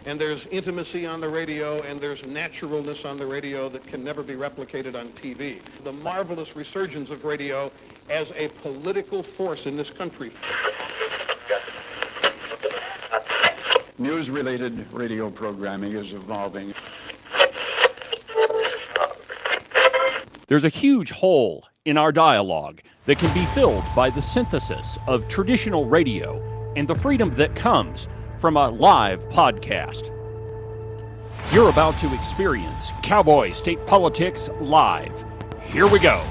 And there's intimacy on the radio, and there's naturalness on the radio that can never be replicated on TV. The marvelous resurgence of radio as a political force in this country. News-related radio programming is evolving. There's a huge hole in our dialogue that can be filled by the synthesis of traditional radio and the freedom that comes from a live podcast. You're about to experience Cowboy State Politics live. Here we go.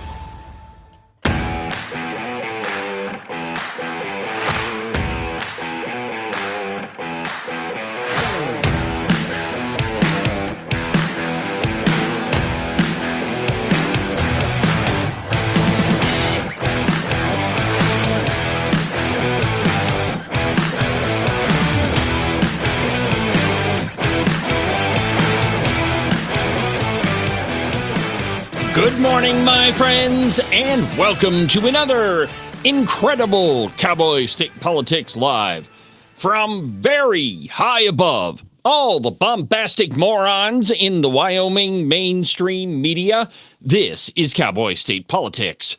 Good morning, my friends, and welcome to another incredible Cowboy State Politics Live. From very high above all the bombastic morons in the Wyoming mainstream media, this is Cowboy State Politics.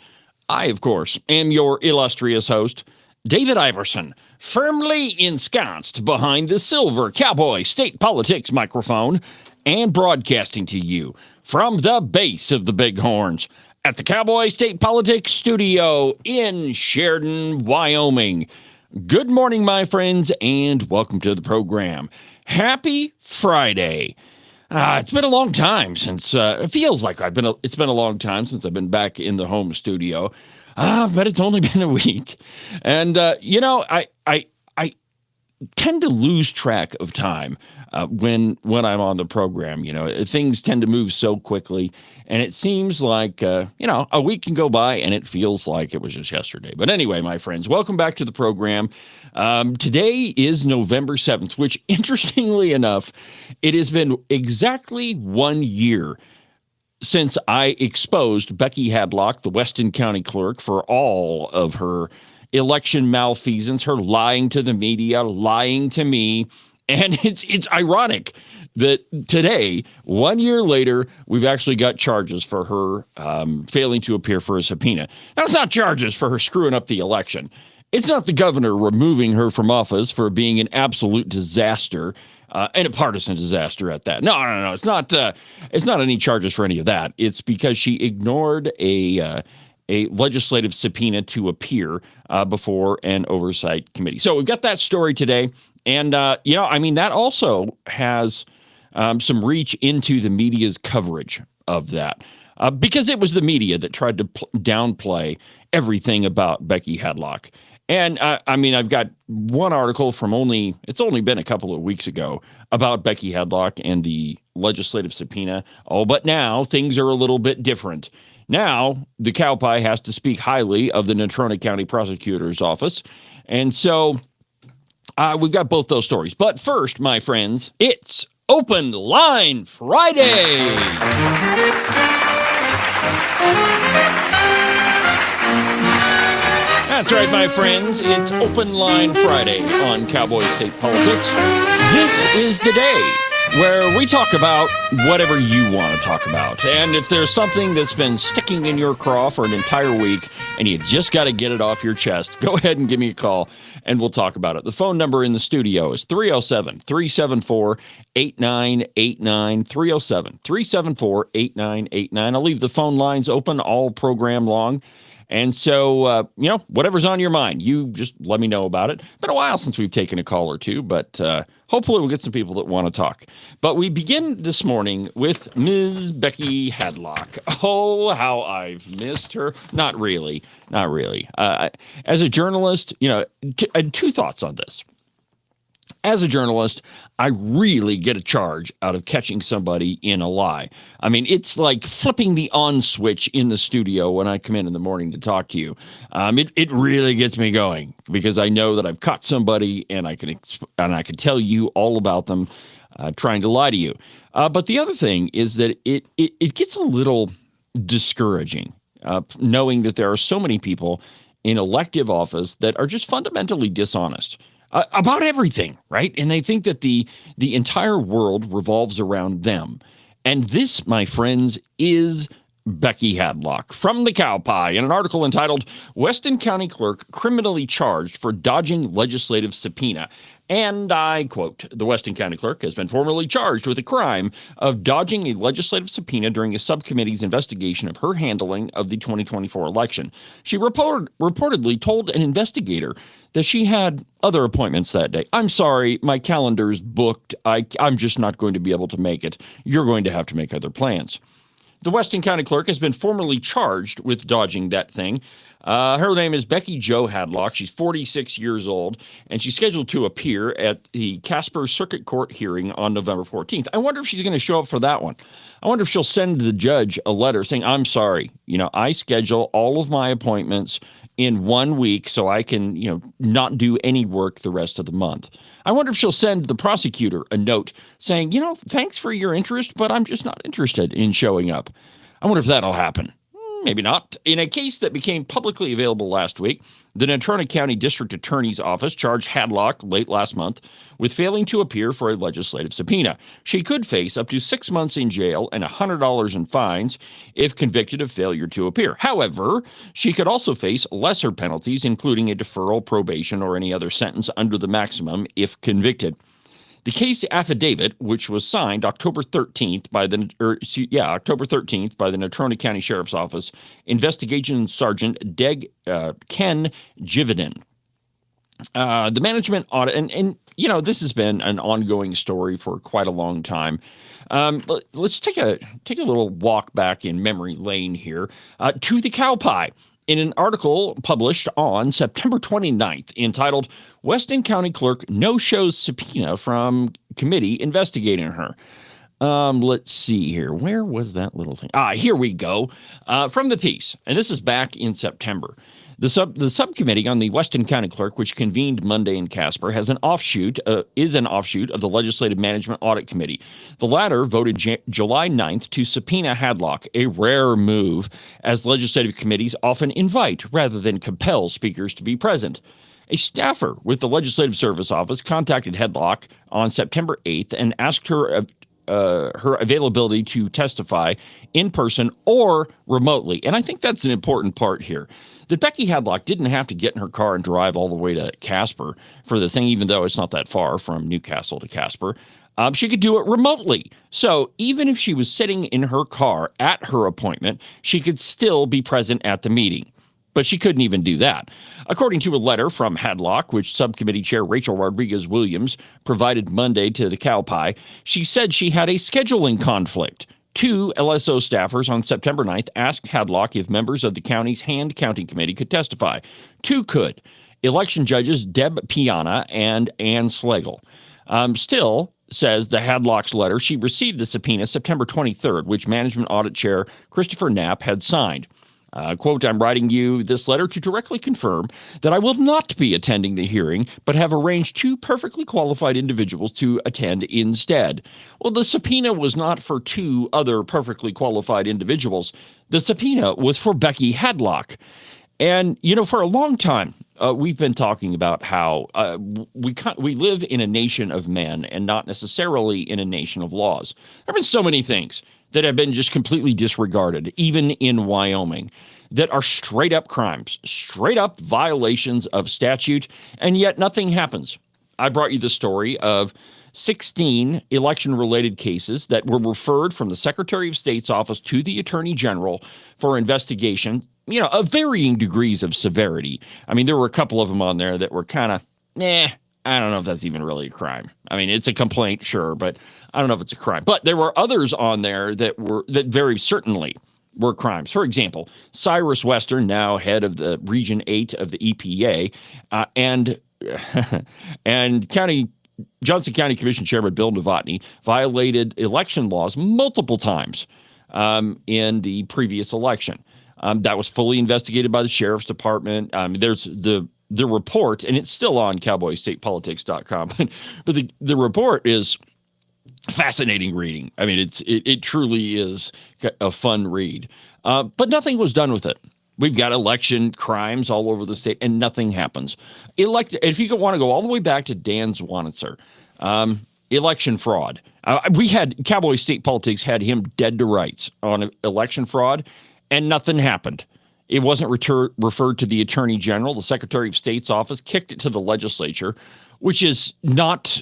I, of course, am your illustrious host, David Iverson, firmly ensconced behind the silver Cowboy State Politics microphone and broadcasting to you from the base of the Bighorns at the Cowboy State Politics Studio in Sheridan, Wyoming. Good morning, my friends, and welcome to the program. Happy Friday. It's been a long time since, it feels like it's been a long time since I've been back in the home studio, but it's only been a week. And, I tend to lose track of time when I'm on the program. Things tend to move so quickly, and it seems like a week can go by and it feels like it was just yesterday. But anyway, my friends, welcome back to the program. Today is November 7th, which, interestingly enough, it has been exactly 1 year since I exposed Becky Hadlock, the Weston County clerk, for all of her election malfeasance, her lying to the media, lying to me. And it's ironic that today, 1 year later, we've actually got charges for her failing to appear for a subpoena. Now, it's not charges for her screwing up the election. It's not the governor removing her from office for being an absolute disaster, and a partisan disaster at that. No. It's not any charges for any of that. It's because she ignored a legislative subpoena to appear before an oversight committee. So we've got that story today. And, that also has some reach into the media's coverage of that, because it was the media that tried to downplay everything about Becky Hadlock. And, I've got one article from it's only been a couple of weeks ago about Becky Hadlock and the legislative subpoena. Oh, but now things are a little bit different. Now, the cowpie has to speak highly of the Natrona County Prosecutor's Office. And so we've got both those stories. But first, my friends, it's Open Line Friday. That's right, my friends. It's Open Line Friday on Cowboy State Politics. This is the day where we talk about whatever you want to talk about. And if there's something that's been sticking in your craw for an entire week and you just got to get it off your chest, go ahead and give me a call and we'll talk about it. The phone number in the studio is 307-374-8989, 307-374-8989. I'll leave the phone lines open all program long. And so, whatever's on your mind, you just let me know about it. Been a while since we've taken a call or two, but hopefully we'll get some people that want to talk. But we begin this morning with Ms. Becky Hadlock. Oh, how I've missed her. Not really. As a journalist, I had two thoughts on this. As a journalist, I really get a charge out of catching somebody in a lie. It's like flipping the on switch in the studio when I come in the morning to talk to you. It really gets me going because I know that I've caught somebody and I can tell you all about them trying to lie to you. But the other thing is that it gets a little discouraging knowing that there are so many people in elective office that are just fundamentally dishonest. about everything, right? And they think that the entire world revolves around them. And this, my friends, is Becky Hadlock from the Cowboy in an article entitled Weston County Clerk Criminally Charged for Dodging Legislative Subpoena. And I quote, the Weston County Clerk has been formally charged with the crime of dodging a legislative subpoena during a subcommittee's investigation of her handling of the 2024 election. She reportedly told an investigator that she had other appointments that day. I'm sorry, my calendar's booked. I'm just not going to be able to make it. You're going to have to make other plans. The Weston County Clerk has been formally charged with dodging that thing. Her name is Becky Jo Hadlock. She's 46 years old, and she's scheduled to appear at the Casper Circuit Court hearing on November 14th. I wonder if she's going to show up for that one. I wonder if she'll send the judge a letter saying, I'm sorry, I schedule all of my appointments in 1 week so I can, not do any work the rest of the month. I wonder if she'll send the prosecutor a note saying, thanks for your interest, but I'm just not interested in showing up. I wonder if that'll happen. Maybe not. In a case that became publicly available last week, the Natrona County District Attorney's Office charged Hadlock late last month with failing to appear for a legislative subpoena. She could face up to 6 months in jail and $100 in fines if convicted of failure to appear. However, she could also face lesser penalties, including a deferral, probation, or any other sentence under the maximum if convicted. The case affidavit, which was signed October 13th by the Natrona County Sheriff's Office, Investigation Sergeant Ken Jividen. The management audit, and this has been an ongoing story for quite a long time. Let's take a little walk back in memory lane here to the Cowboy. In an article published on September 29th entitled, Weston County Clerk No-Shows Subpoena from Committee Investigating Her. Let's see here. Where was that little thing? Here we go. From the piece, and this is back in September. The subcommittee on the Weston County Clerk, which convened Monday in Casper, is an offshoot of the Legislative Management Audit Committee. The latter voted July 9th to subpoena Hadlock, a rare move, as legislative committees often invite rather than compel speakers to be present. A staffer with the Legislative Service Office contacted Hadlock on September 8th and asked her availability to testify in person or remotely. And I think that's an important part here. That Becky Hadlock didn't have to get in her car and drive all the way to Casper for this thing, even though it's not that far from Newcastle to Casper. She could do it remotely. So even if she was sitting in her car at her appointment, she could still be present at the meeting. But she couldn't even do that. According to a letter from Hadlock, which Subcommittee Chair Rachel Rodriguez-Williams provided Monday to the Cowboy, she said she had a scheduling conflict. 2 LSO staffers on September 9th asked Hadlock if members of the county's hand counting committee could testify. 2 could. Election judges Deb Piana and Ann Schlegel. Still, says the Hadlock's letter, she received the subpoena September 23rd, which Management Audit Chair Christopher Knapp had signed. Quote, I'm writing you this letter to directly confirm that I will not be attending the hearing, but have arranged 2 perfectly qualified individuals to attend instead. Well, the subpoena was not for 2 other perfectly qualified individuals. The subpoena was for Becky Hadlock. And, for a long time, we've been talking about how we live in a nation of men and not necessarily in a nation of laws. There have been so many things that have been just completely disregarded, even in Wyoming, that are straight up crimes, straight up violations of statute, and yet nothing happens. I brought you the story of 16 election-related cases that were referred from the Secretary of State's office to the Attorney General for investigation, of varying degrees of severity. I mean, there were a couple of them on there that were kind of, I don't know if that's even really a crime. I mean, it's a complaint, sure, but I don't know if it's a crime. But there were others on there that very certainly were crimes. For example, Cyrus Western, now head of the Region 8 of the EPA, and Johnson County Commission Chairman Bill Novotny violated election laws multiple times in the previous election. That was fully investigated by the Sheriff's Department. There's the report, and it's still on cowboystatepolitics.com, but the report is fascinating reading. I mean, it truly is a fun read. But nothing was done with it. We've got election crimes all over the state, and nothing happens. If you want to go all the way back to Dan Zwanitzer, election fraud. Cowboy State Politics had him dead to rights on election fraud, and nothing happened. It wasn't referred to the Attorney General. The Secretary of State's office kicked it to the legislature, which is not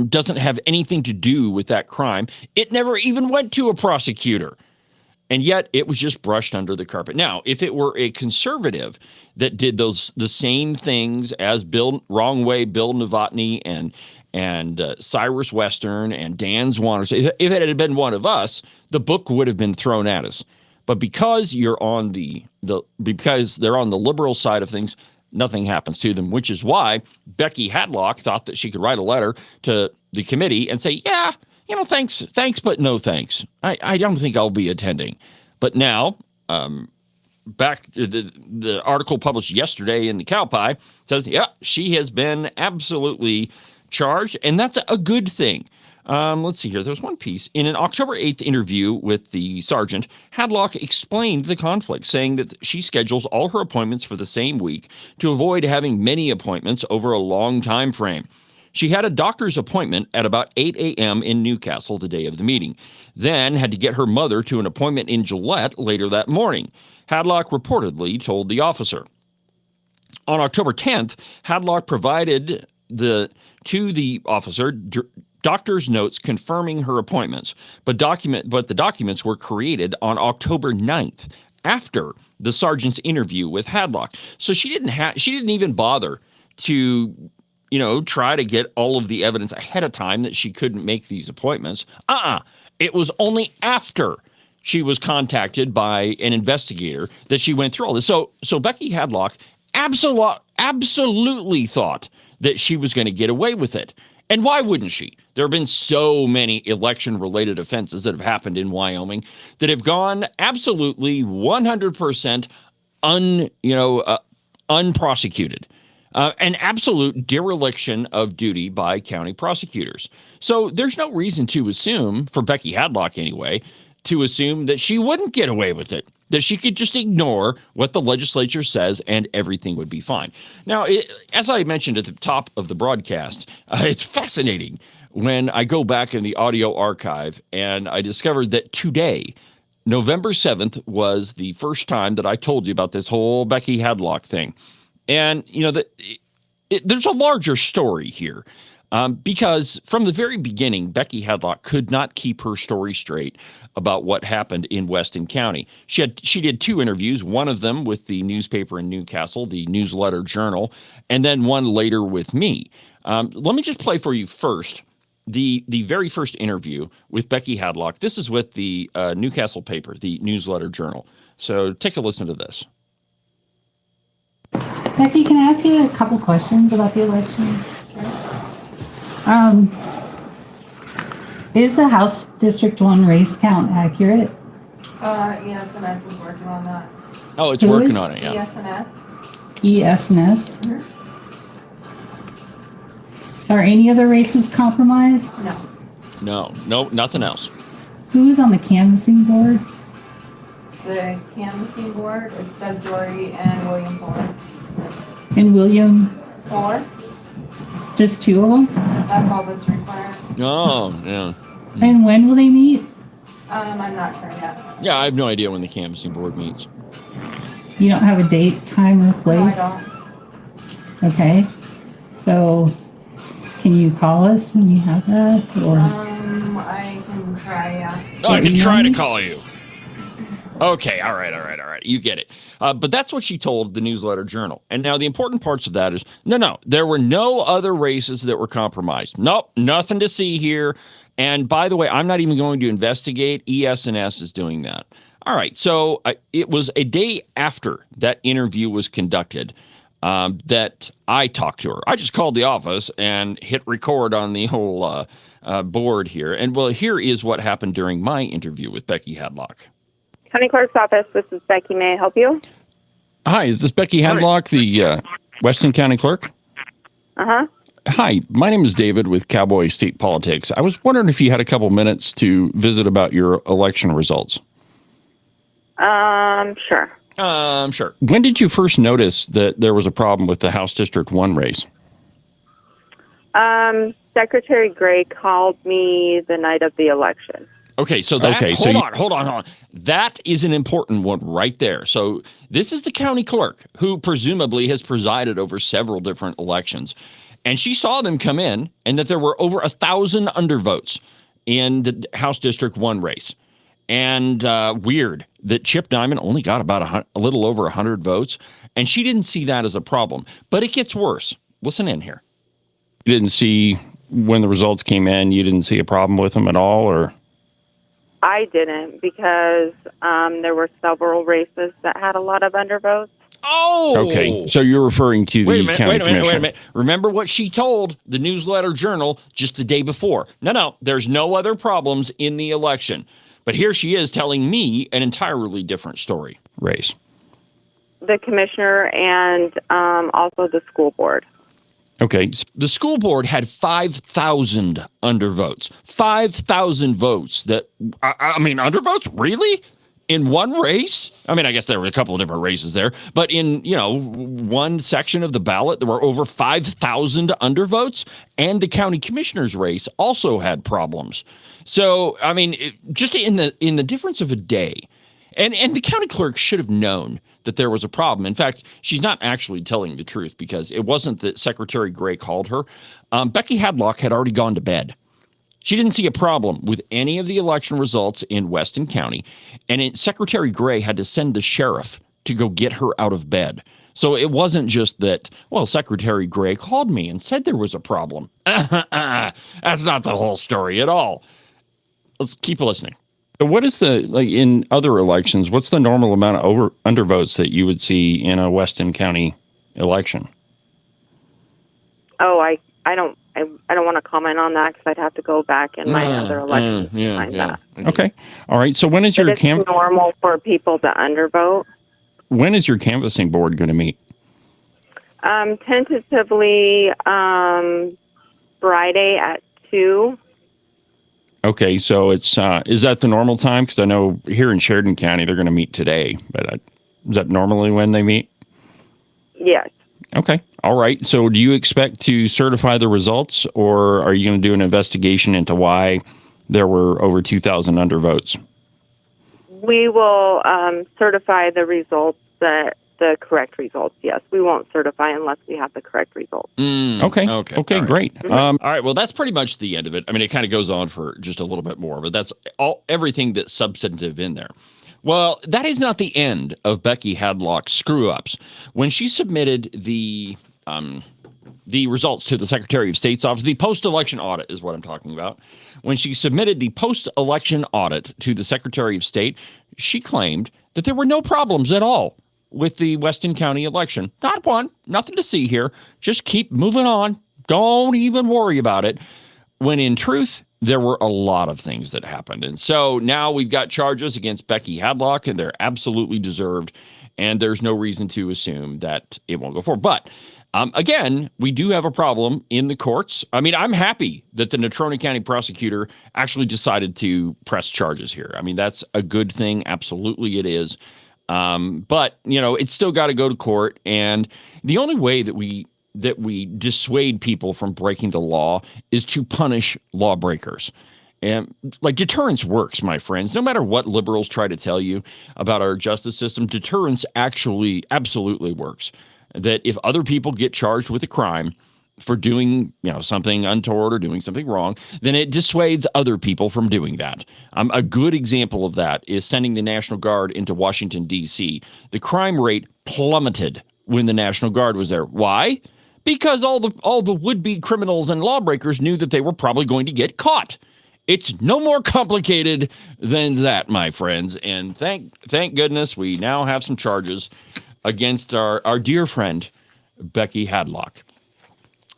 doesn't have anything to do with that crime. It never even went to a prosecutor. And yet it was just brushed under the carpet. Now, if it were a conservative that did the same things as Bill Novotny and Cyrus Western and Dan Zwanitzer, if it had been one of us, the book would have been thrown at us. But because you're on because they're on the liberal side of things, nothing happens to them, which is why Becky Hadlock thought that she could write a letter to the committee and say, yeah, thanks, but no thanks. I don't think I'll be attending. But now, back to the article published yesterday in the Cowboy says, yeah, she has been absolutely charged, and that's a good thing. Let's see here. There's one piece. In an October 8th interview with the sergeant, Hadlock explained the conflict, saying that she schedules all her appointments for the same week to avoid having many appointments over a long time frame. She had a doctor's appointment at about 8 a.m. in Newcastle the day of the meeting, then had to get her mother to an appointment in Gillette later that morning, Hadlock reportedly told the officer. On October 10th, Hadlock provided to the officer doctor's notes confirming her appointments, but the documents were created on October 9th, after the sergeant's interview with Hadlock. So she didn't even bother to try to get all of the evidence ahead of time that she couldn't make these appointments. It was only after she was contacted by an investigator that she went through all this. So Becky Hadlock absolutely thought that she was going to get away with it. And why wouldn't she? There have been so many election-related offenses that have happened in Wyoming that have gone absolutely 100% unprosecuted. An absolute dereliction of duty by county prosecutors. So there's no reason to assume, for Becky Hadlock anyway, to assume that she wouldn't get away with it, that she could just ignore what the legislature says and everything would be fine. Now, as I mentioned at the top of the broadcast, it's fascinating when I go back in the audio archive and I discovered that today, November 7th, was the first time that I told you about this whole Becky Hadlock thing. And, there's a larger story here because from the very beginning, Becky Hadlock could not keep her story straight about what happened in Weston County. She did two interviews, one of them with the newspaper in Newcastle, the Newsletter Journal, and then one later with me. Let me just play for you first the very first interview with Becky Hadlock. This is with the Newcastle paper, the Newsletter Journal. So take a listen to this. Becky, can I ask you a couple questions about the election? Sure. Is the House District 1 race count accurate? ES&S is working on that. Oh, it's working on it, yeah. ES&S? Mm-hmm. Are any other races compromised? No. No, nothing else. Who's on the canvassing board? The canvassing board, it's Doug Dory and William Fuller. And William? Fuller? Just two of them? That's all that's required. Oh, yeah. And when will they meet? I'm not sure yet. Yeah, I have no idea when the canvassing board meets. You don't have a date, time, or place? No, I don't. Okay. So, can you call us when you have that? Or I can try, yeah. Oh, I can try to call you. Okay, all right. You get it. But that's what she told the Newsletter Journal. And now the important parts of that is, no, there were no other races that were compromised. Nope, nothing to see here. And by the way, I'm not even going to investigate. ES&S is doing that. All right, so it was a day after that interview was conducted that I talked to her. I just called the office and hit record on the whole board here. And well, here is what happened during my interview with Becky Hadlock. County Clerk's Office, this is Becky. May I help you? Hi, is this Becky Hadlock, the Weston County Clerk? Uh-huh. Hi, my name is David with Cowboy State Politics. I was wondering if you had a couple minutes to visit about your election results. Sure. Sure. When did you first notice that there was a problem with the House District 1 race? Secretary Gray called me the night of the election. Okay, so hold on. That is an important one right there. So this is the county clerk who presumably has presided over several different elections. And she saw them come in and that there were over 1,000 undervotes in the House District 1 race. And weird that Chip Diamond only got about a little over 100 votes. And she didn't see that as a problem. But it gets worse. Listen in here. You didn't see when the results came in, you didn't see a problem with them at all, or? I didn't, because there were several races that had a lot of undervotes. Oh! Okay, so you're referring to the county commissioner. Wait a minute. Remember what she told the Newsletter Journal just the day before. No, there's no other problems in the election. But here she is telling me an entirely different story. Race. The commissioner and also the school board. Okay, the school board had 5,000 undervotes. 5,000 votes that, I mean, undervotes? Really? In one race? I mean, I guess there were a couple of different races there, but in, one section of the ballot, there were over 5,000 undervotes, and the county commissioner's race also had problems. So, I mean, just in the difference of a day, and the county clerk should have known that there was a problem. In fact, she's not actually telling the truth, because it wasn't that Secretary Gray called her. Becky Hadlock had already gone to bed. She didn't see a problem with any of the election results in Weston County, and Secretary Gray had to send the sheriff to go get her out of bed. So it wasn't just that, well, Secretary Gray called me and said there was a problem. That's not the whole story at all. Let's keep listening. What is in other elections, what's the normal amount of undervotes that you would see in a Weston County election? Oh, I don't want to comment on that, because I'd have to go back in my other elections to find that. Okay. All right. So when is your it's normal for people to undervote? When is your canvassing board going to meet? Tentatively Friday at 2. Okay, so it's is that the normal time? Because I know here in Sheridan County they're going to meet today, but is that normally when they meet? Yes. Okay, all right. So do you expect to certify the results, or are you going to do an investigation into why there were over 2,000 undervotes? We will certify the results, the correct results. Yes, we won't certify unless we have the correct results. Okay, great. Mm-hmm. All right, well, that's pretty much the end of it. I mean, it kind of goes on for just a little bit more, but that's everything that's substantive in there. Well, that is not the end of Becky Hadlock's screw-ups. When she submitted the results to the Secretary of State's office, the post-election audit is what I'm talking about. When she submitted the post-election audit to the Secretary of State, she claimed that there were no problems at all with the Weston County election. Not one, nothing to see here. Just keep moving on. Don't even worry about it. When in truth, there were a lot of things that happened. And so now we've got charges against Becky Hadlock, and they're absolutely deserved. And there's no reason to assume that it won't go forward. But again, we do have a problem in the courts. I mean, I'm happy that the Natrona County prosecutor actually decided to press charges here. I mean, that's a good thing. Absolutely it is. But, it's still got to go to court. And the only way that we dissuade people from breaking the law is to punish lawbreakers. And deterrence works, my friends. No matter what liberals try to tell you about our justice system, deterrence actually absolutely works. That if other people get charged with a crime for doing, something untoward or doing something wrong, then it dissuades other people from doing that. A good example of that is sending the National Guard into Washington, D.C. The crime rate plummeted when the National Guard was there. Why? Because all the would-be criminals and lawbreakers knew that they were probably going to get caught. It's no more complicated than that, my friends. And thank goodness we now have some charges against our dear friend, Becky Hadlock.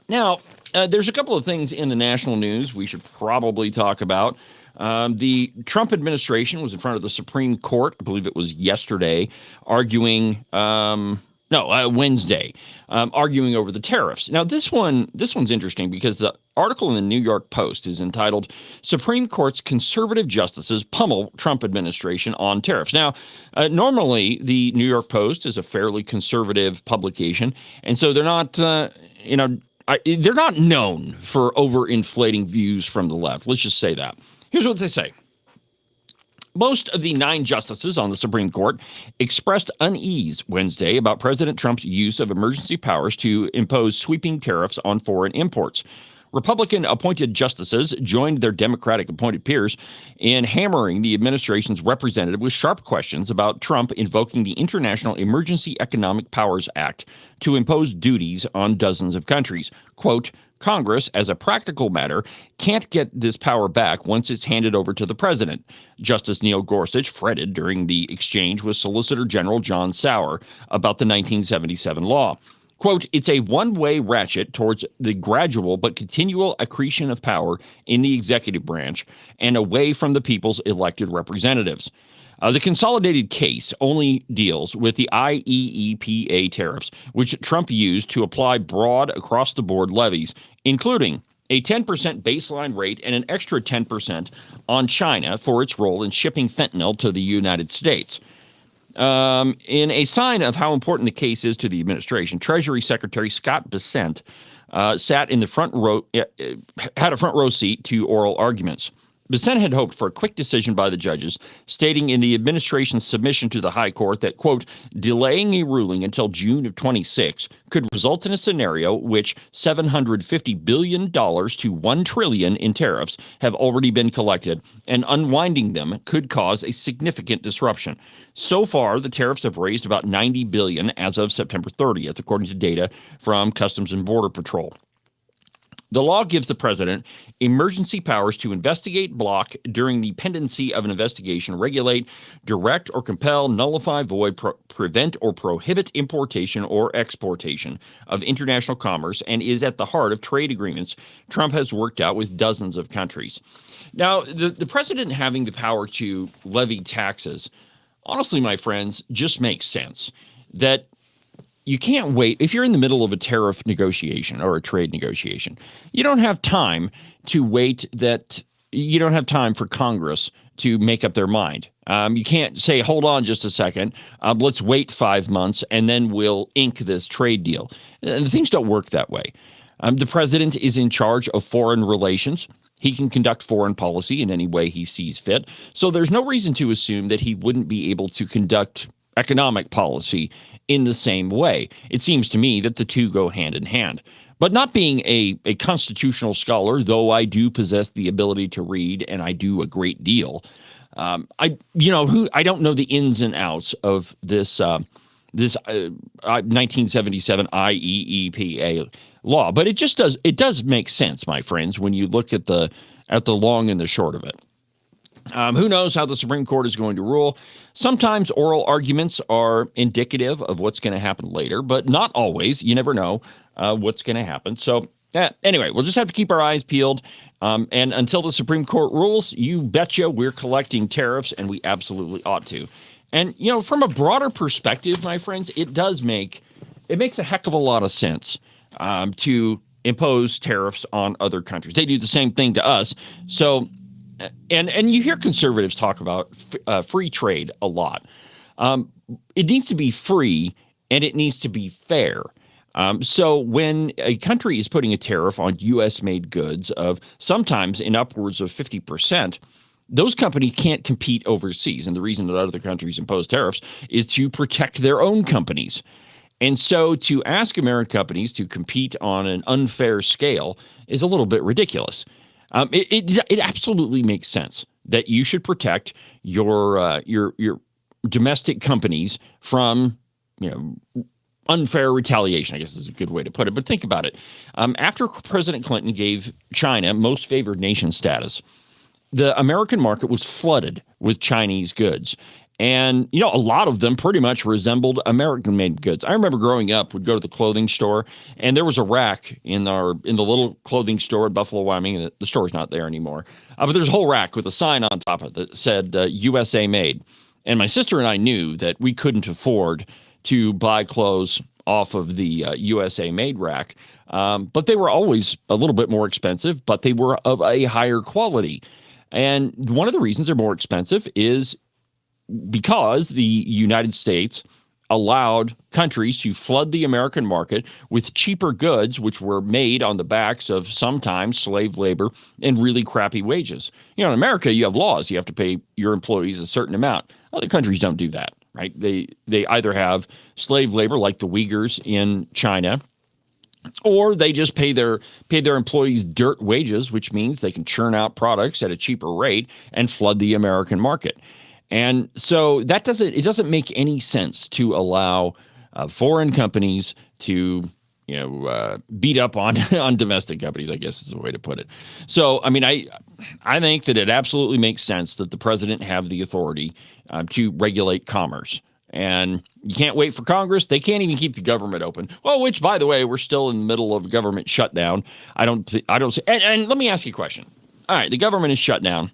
Now, there's a couple of things in the national news we should probably talk about. The Trump administration was in front of the Supreme Court, I believe it was yesterday, arguing Wednesday, arguing over the tariffs. Now, this one's interesting because the article in the New York Post is entitled "Supreme Court's Conservative Justices Pummel Trump Administration on Tariffs." Now, normally the New York Post is a fairly conservative publication, and so they're not, they're not known for overinflating views from the left. Let's just say that. Here's what they say. Most of the 9 justices on the Supreme Court expressed unease Wednesday about President Trump's use of emergency powers to impose sweeping tariffs on foreign imports. Republican-appointed justices joined their Democratic-appointed peers in hammering the administration's representative with sharp questions about Trump invoking the International Emergency Economic Powers Act to impose duties on dozens of countries. Quote, Congress, as a practical matter, can't get this power back once it's handed over to the president. Justice Neil Gorsuch fretted during the exchange with Solicitor General John Sauer about the 1977 law. Quote, it's a one-way ratchet towards the gradual but continual accretion of power in the executive branch and away from the people's elected representatives. The consolidated case only deals with the IEEPA tariffs, which Trump used to apply broad across-the-board levies, including a 10% baseline rate and an extra 10% on China for its role in shipping fentanyl to the United States. In a sign of how important the case is to the administration, Treasury Secretary Scott Bessent sat in the front row, had a front row seat to oral arguments. Bessent had hoped for a quick decision by the judges, stating in the administration's submission to the High Court that, quote, delaying a ruling until June of 26 could result in a scenario which $750 billion to $1 trillion in tariffs have already been collected, and unwinding them could cause a significant disruption. So far, the tariffs have raised about $90 billion as of September 30th, according to data from Customs and Border Patrol. The law gives the president emergency powers to investigate, block during the pendency of an investigation, regulate, direct or compel, nullify, void, prevent or prohibit importation or exportation of international commerce, and is at the heart of trade agreements Trump has worked out with dozens of countries. Now, the president having the power to levy taxes, honestly, my friends, just makes sense. That you can't wait. If you're in the middle of a tariff negotiation or a trade negotiation, you don't have time to wait you don't have time for Congress to make up their mind. You can't say, hold on just a second, let's wait 5 months and then we'll ink this trade deal. Things don't work that way. The president is in charge of foreign relations. He can conduct foreign policy in any way he sees fit. So there's no reason to assume that he wouldn't be able to conduct economic policy in the same way. It seems to me that the two go hand in hand. But not being a constitutional scholar, though I do possess the ability to read, and I do a great deal, I don't know the ins and outs of this 1977 IEEPA law, but it does make sense, my friends, when you look at the long and the short of it. Who knows how the Supreme Court is going to rule? Sometimes oral arguments are indicative of what's going to happen later, but not always. You never know what's going to happen. So anyway, we'll just have to keep our eyes peeled. And until the Supreme Court rules, you betcha we're collecting tariffs, and we absolutely ought to. And, from a broader perspective, my friends, it makes a heck of a lot of sense to impose tariffs on other countries. They do the same thing to us. So And you hear conservatives talk about free trade a lot. It needs to be free and it needs to be fair. So when a country is putting a tariff on U.S.-made goods of sometimes in upwards of 50%, those companies can't compete overseas. And the reason that other countries impose tariffs is to protect their own companies. And so to ask American companies to compete on an unfair scale is a little bit ridiculous. It absolutely makes sense that you should protect your domestic companies from unfair retaliation, I guess is a good way to put it. But think about it. After President Clinton gave China most favored nation status, the American market was flooded with Chinese goods. And, a lot of them pretty much resembled American-made goods. I remember growing up, we'd go to the clothing store, and there was a rack in the little clothing store in Buffalo, Wyoming. The store's not there anymore. But there's a whole rack with a sign on top of it that said USA made. And my sister and I knew that we couldn't afford to buy clothes off of the USA Made rack. But they were always a little bit more expensive, but they were of a higher quality. And one of the reasons they're more expensive is because the United States allowed countries to flood the American market with cheaper goods, which were made on the backs of sometimes slave labor and really crappy wages. In America, you have laws. You have to pay your employees a certain amount. Other countries don't do that, right? They either have slave labor like the Uyghurs in China, or they just pay their employees dirt wages, which means they can churn out products at a cheaper rate and flood the American market. And so it doesn't make any sense to allow foreign companies to beat up on domestic companies, I guess is the way to put it. So, I mean, I think that it absolutely makes sense that the president have the authority to regulate commerce. And you can't wait for Congress. They can't even keep the government open. Well, which, by the way, we're still in the middle of a government shutdown. And let me ask you a question. All right, the government is shut down.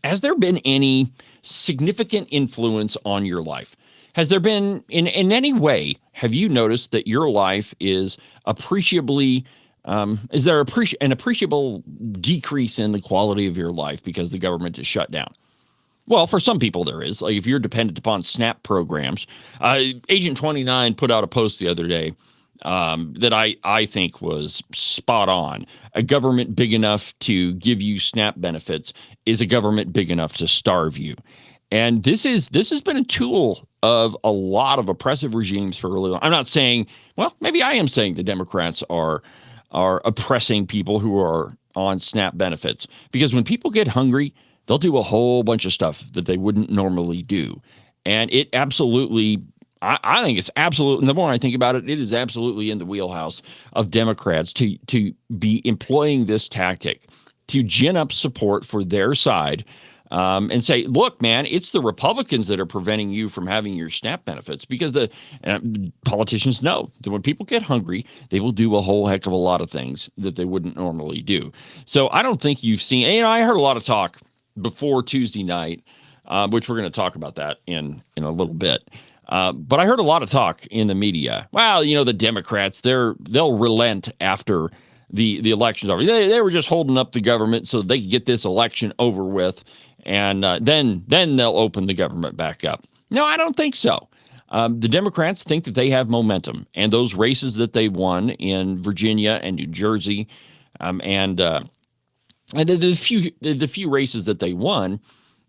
Has there been any significant influence on your life? Has there been, in any way, have you noticed that your life is appreciably, is there an appreciable decrease in the quality of your life because the government is shut down? Well, for some people there is. Like if you're dependent upon SNAP programs. Agent 29 put out a post the other day that I think was spot on. A government big enough to give you SNAP benefits is a government big enough to starve you. And this has been a tool of a lot of oppressive regimes for really long. I'm not saying, well, maybe I am saying the Democrats are oppressing people who are on SNAP benefits, because when people get hungry, they'll do a whole bunch of stuff that they wouldn't normally do. And it absolutely, I think it's absolute. And the more I think about it, it is absolutely in the wheelhouse of Democrats to be employing this tactic to gin up support for their side and say, look, man, it's the Republicans that are preventing you from having your SNAP benefits, because the politicians know that when people get hungry, they will do a whole heck of a lot of things that they wouldn't normally do. So I don't think you've seen, I heard a lot of talk before Tuesday night, which we're going to talk about that in a little bit. But I heard a lot of talk in the media. Well, the Democrats, they'll relent after the election's over. They were just holding up the government so they could get this election over with, and then they'll open the government back up. No, I don't think so. The Democrats think that they have momentum, and those races that they won in Virginia and New Jersey, and the few races that they won,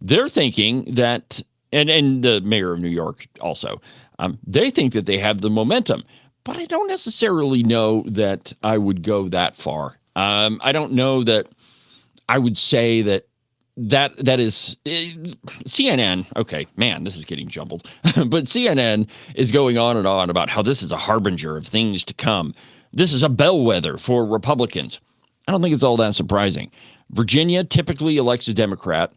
they're thinking that, and the mayor of New York also, they think that they have the momentum. But I don't necessarily know that I would go that far. I don't know that I would say that is CNN. Okay, man, this is getting jumbled. But CNN is going on and on about how this is a harbinger of things to come. This is a bellwether for Republicans. I don't think it's all that surprising. Virginia typically elects a Democrat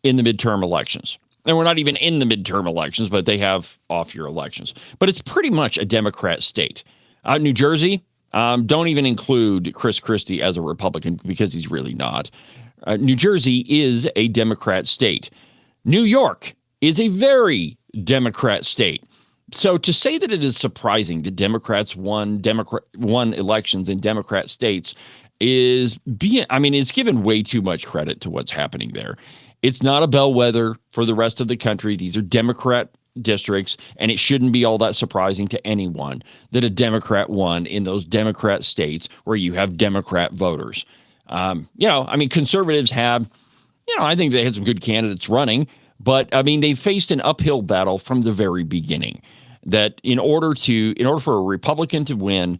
in the midterm elections. And we're not even in the midterm elections, but they have off-year elections. But it's pretty much a Democrat state. New Jersey, don't even include Chris Christie as a Republican, because he's really not. New Jersey is a Democrat state. New York is a very Democrat state. So to say that it is surprising that Democrats won elections in Democrat states is given way too much credit to what's happening there. It's not a bellwether for the rest of the country. These are Democrat districts, and it shouldn't be all that surprising to anyone that a Democrat won in those Democrat states where you have Democrat voters. Conservatives have, I think they had some good candidates running, but they faced an uphill battle from the very beginning. That in order for a Republican to win,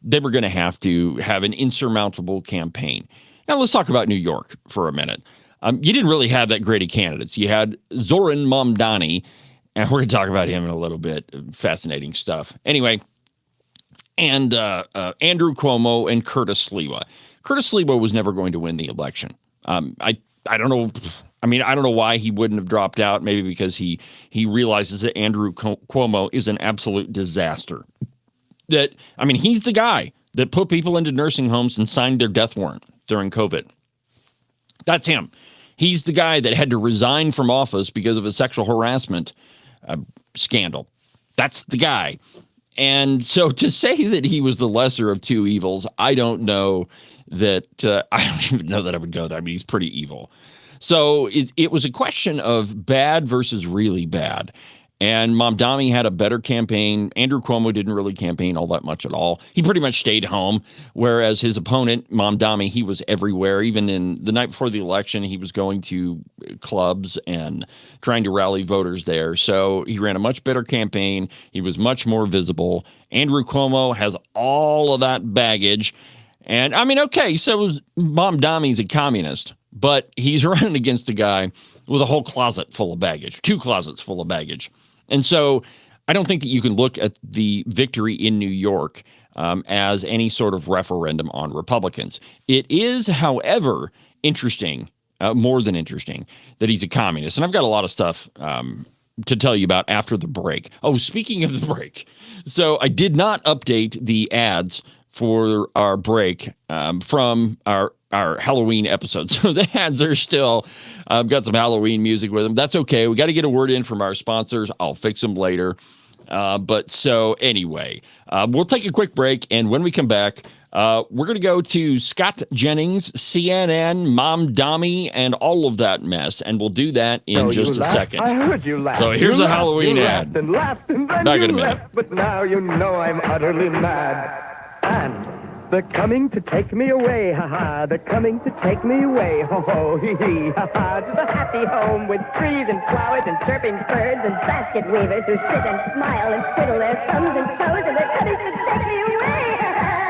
they were going to have an insurmountable campaign. Now let's talk about New York for a minute. You didn't really have that great of candidates. You had Zoran Mamdani, and we're going to talk about him in a little bit. Fascinating stuff. Anyway, and Andrew Cuomo and Curtis Sliwa. Curtis Sliwa was never going to win the election. I don't know. I don't know why he wouldn't have dropped out. Maybe because he realizes that Andrew Cuomo is an absolute disaster. He's the guy that put people into nursing homes and signed their death warrant during COVID. That's him. He's the guy that had to resign from office because of his sexual harassment scandal. That's the guy. And so to say that he was the lesser of two evils, I don't know that I don't even know that I would go there. I mean, he's pretty evil. So it was a question of bad versus really bad. And Mamdani had a better campaign. Andrew Cuomo didn't really campaign all that much at all. He pretty much stayed home, whereas his opponent, Mamdani, he was everywhere. Even in the night before the election, he was going to clubs and trying to rally voters there. So he ran a much better campaign. He was much more visible. Andrew Cuomo has all of that baggage. And I mean, okay, so Mamdani's a communist, but he's running against a guy with a whole closet full of baggage, 2 closets full of baggage. And so I don't think that you can look at the victory in New York as any sort of referendum on Republicans. It is, however, interesting, more than interesting, that he's a communist. And I've got a lot of stuff to tell you about after the break. Oh, speaking of the break, so I did not update the ads for our break from our Halloween episode. So the ads are still got some Halloween music with them. That's okay. We got to get a word in from our sponsors. I'll fix them later. But so anyway, we'll take a quick break. And when we come back, we're going to go to Scott Jennings, CNN, Mamdani, and all of that mess. And we'll do that in just a second. I heard you laugh. So here's a Halloween ad. And laughed and then Back you in a minute. left, but now you know I'm utterly mad. And they're coming to take me away, ha-ha. They're coming to take me away, ho-ho, hee-hee, ha-ha. To the happy home with trees and flowers and chirping birds and basket weavers who sit and smile and twiddle their thumbs and toes, and they're coming to take me away, ha-ha.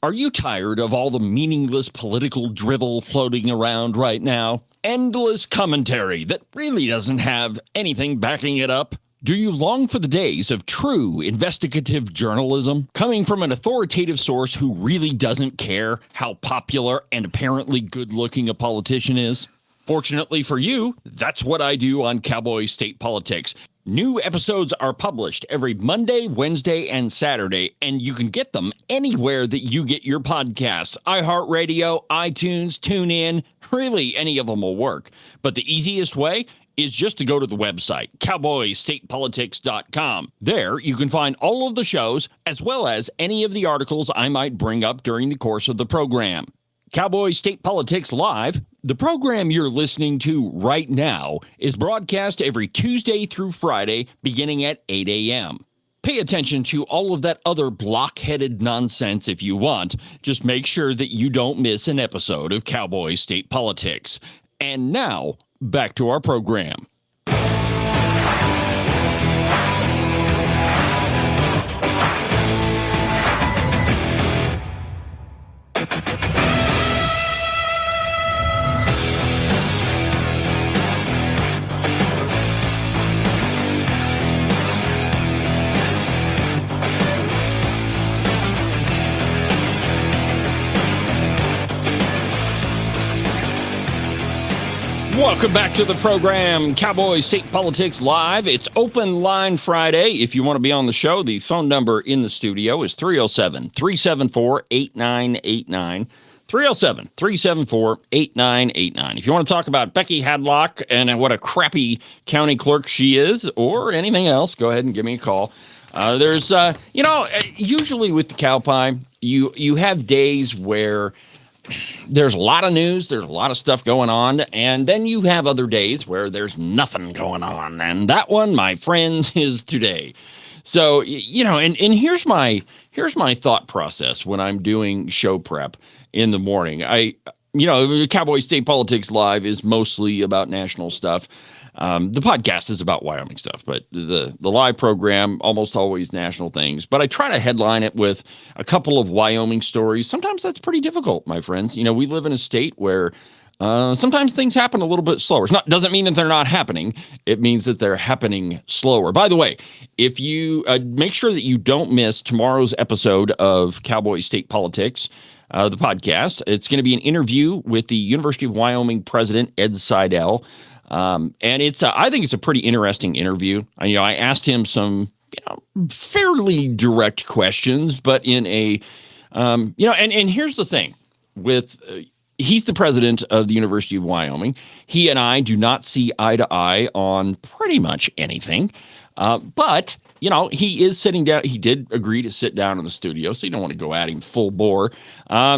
Are you tired of all the meaningless political drivel floating around right now? Endless commentary that really doesn't have anything backing it up? Do you long for the days of true investigative journalism coming from an authoritative source who really doesn't care how popular and apparently good-looking a politician is? Fortunately for you, that's what I do on Cowboy State Politics. New episodes are published every Monday, Wednesday, and Saturday, and you can get them anywhere that you get your podcasts. iHeartRadio, iTunes, TuneIn, really any of them will work. But the easiest way is just to go to the website, cowboystatepolitics.com. There, you can find all of the shows, as well as any of the articles I might bring up during the course of the program. Cowboy State Politics Live, the program you're listening to right now, is broadcast every Tuesday through Friday, beginning at 8 a.m. Pay attention to all of that other block-headed nonsense if you want. Just make sure that you don't miss an episode of Cowboy State Politics. And now, back to our program. Welcome back to the program, Cowboy State Politics Live. It's Open Line Friday. If you want to be on the show, the phone number in the studio is 307-374-8989. 307-374-8989. If you want to talk about Becky Hadlock and what a crappy county clerk she is, or anything else, go ahead and give me a call. There's, usually with the cow pie, you have days where there's a lot of news, there's a lot of stuff going on, and then you have other days where there's nothing going on, and that one, my friends, is today. So, and here's my thought process when I'm doing show prep in the morning. Cowboy State Politics Live is mostly about national stuff. The podcast is about Wyoming stuff, but the live program, almost always national things. But I try to headline it with a couple of Wyoming stories. Sometimes that's pretty difficult, my friends. We live in a state where sometimes things happen a little bit slower. Doesn't mean that they're not happening. It means that they're happening slower. By the way, if you make sure that you don't miss tomorrow's episode of Cowboy State Politics, the podcast, it's going to be an interview with the University of Wyoming president, Ed Seidel. And I think it's a pretty interesting interview. I asked him some, fairly direct questions, but in a, and here's the thing with he's the president of the University of Wyoming. He and I do not see eye to eye on pretty much anything. But, he is sitting down. He did agree to sit down in the studio, so you don't want to go at him full bore.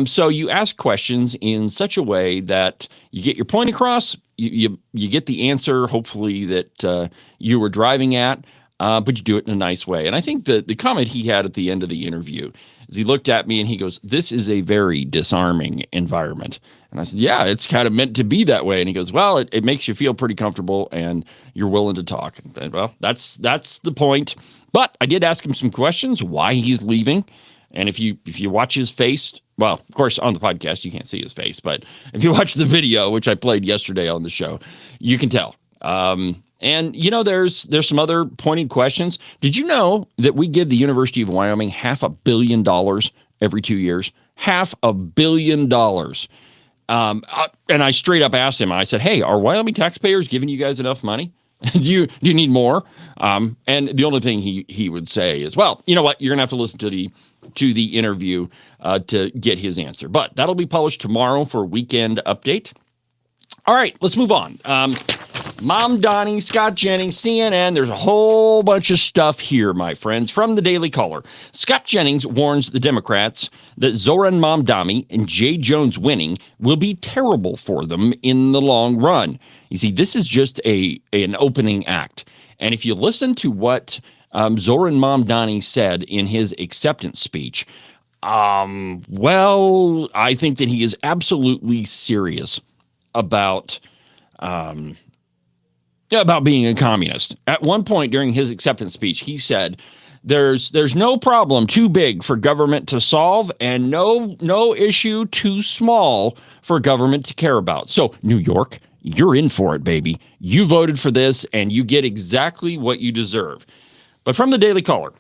So you ask questions in such a way that you get your point across, you get the answer, hopefully, that you were driving at, but you do it in a nice way. And I think the comment he had at the end of the interview is he looked at me and he goes, "This is a very disarming environment." And I said, "Yeah, it's kind of meant to be that way." And he goes, "Well, it makes you feel pretty comfortable and you're willing to talk." And, well, that's the point. But I did ask him some questions, why he's leaving. And if you watch his face, well, of course, on the podcast, you can't see his face. But if you watch the video, which I played yesterday on the show, you can tell. And, there's some other pointed questions. Did you know that we give the University of Wyoming $500 million every 2 years? $500 million. And I straight up asked him, I said, "Hey, are Wyoming taxpayers giving you guys enough money? do you need more?" And the only thing he would say is, "Well, you know what? You're going to have to listen to the interview to get his answer." But that'll be published tomorrow for a weekend update. All right, let's move on. Mom Donnie, Scott Jennings, CNN. There's a whole bunch of stuff here, my friends, from the Daily Caller. Scott Jennings warns the Democrats that Zoran Mamdani and Jay Jones winning will be terrible for them in the long run. You see, this is just an opening act. And if you listen to what Zoran Mamdani said in his acceptance speech, well, I think that he is absolutely serious about being a communist. At one point during his acceptance speech, he said, there's no problem too big for government to solve and no issue too small for government to care about. So, New York, you're in for it, baby. You voted for this and you get exactly what you deserve. But from the Daily Caller,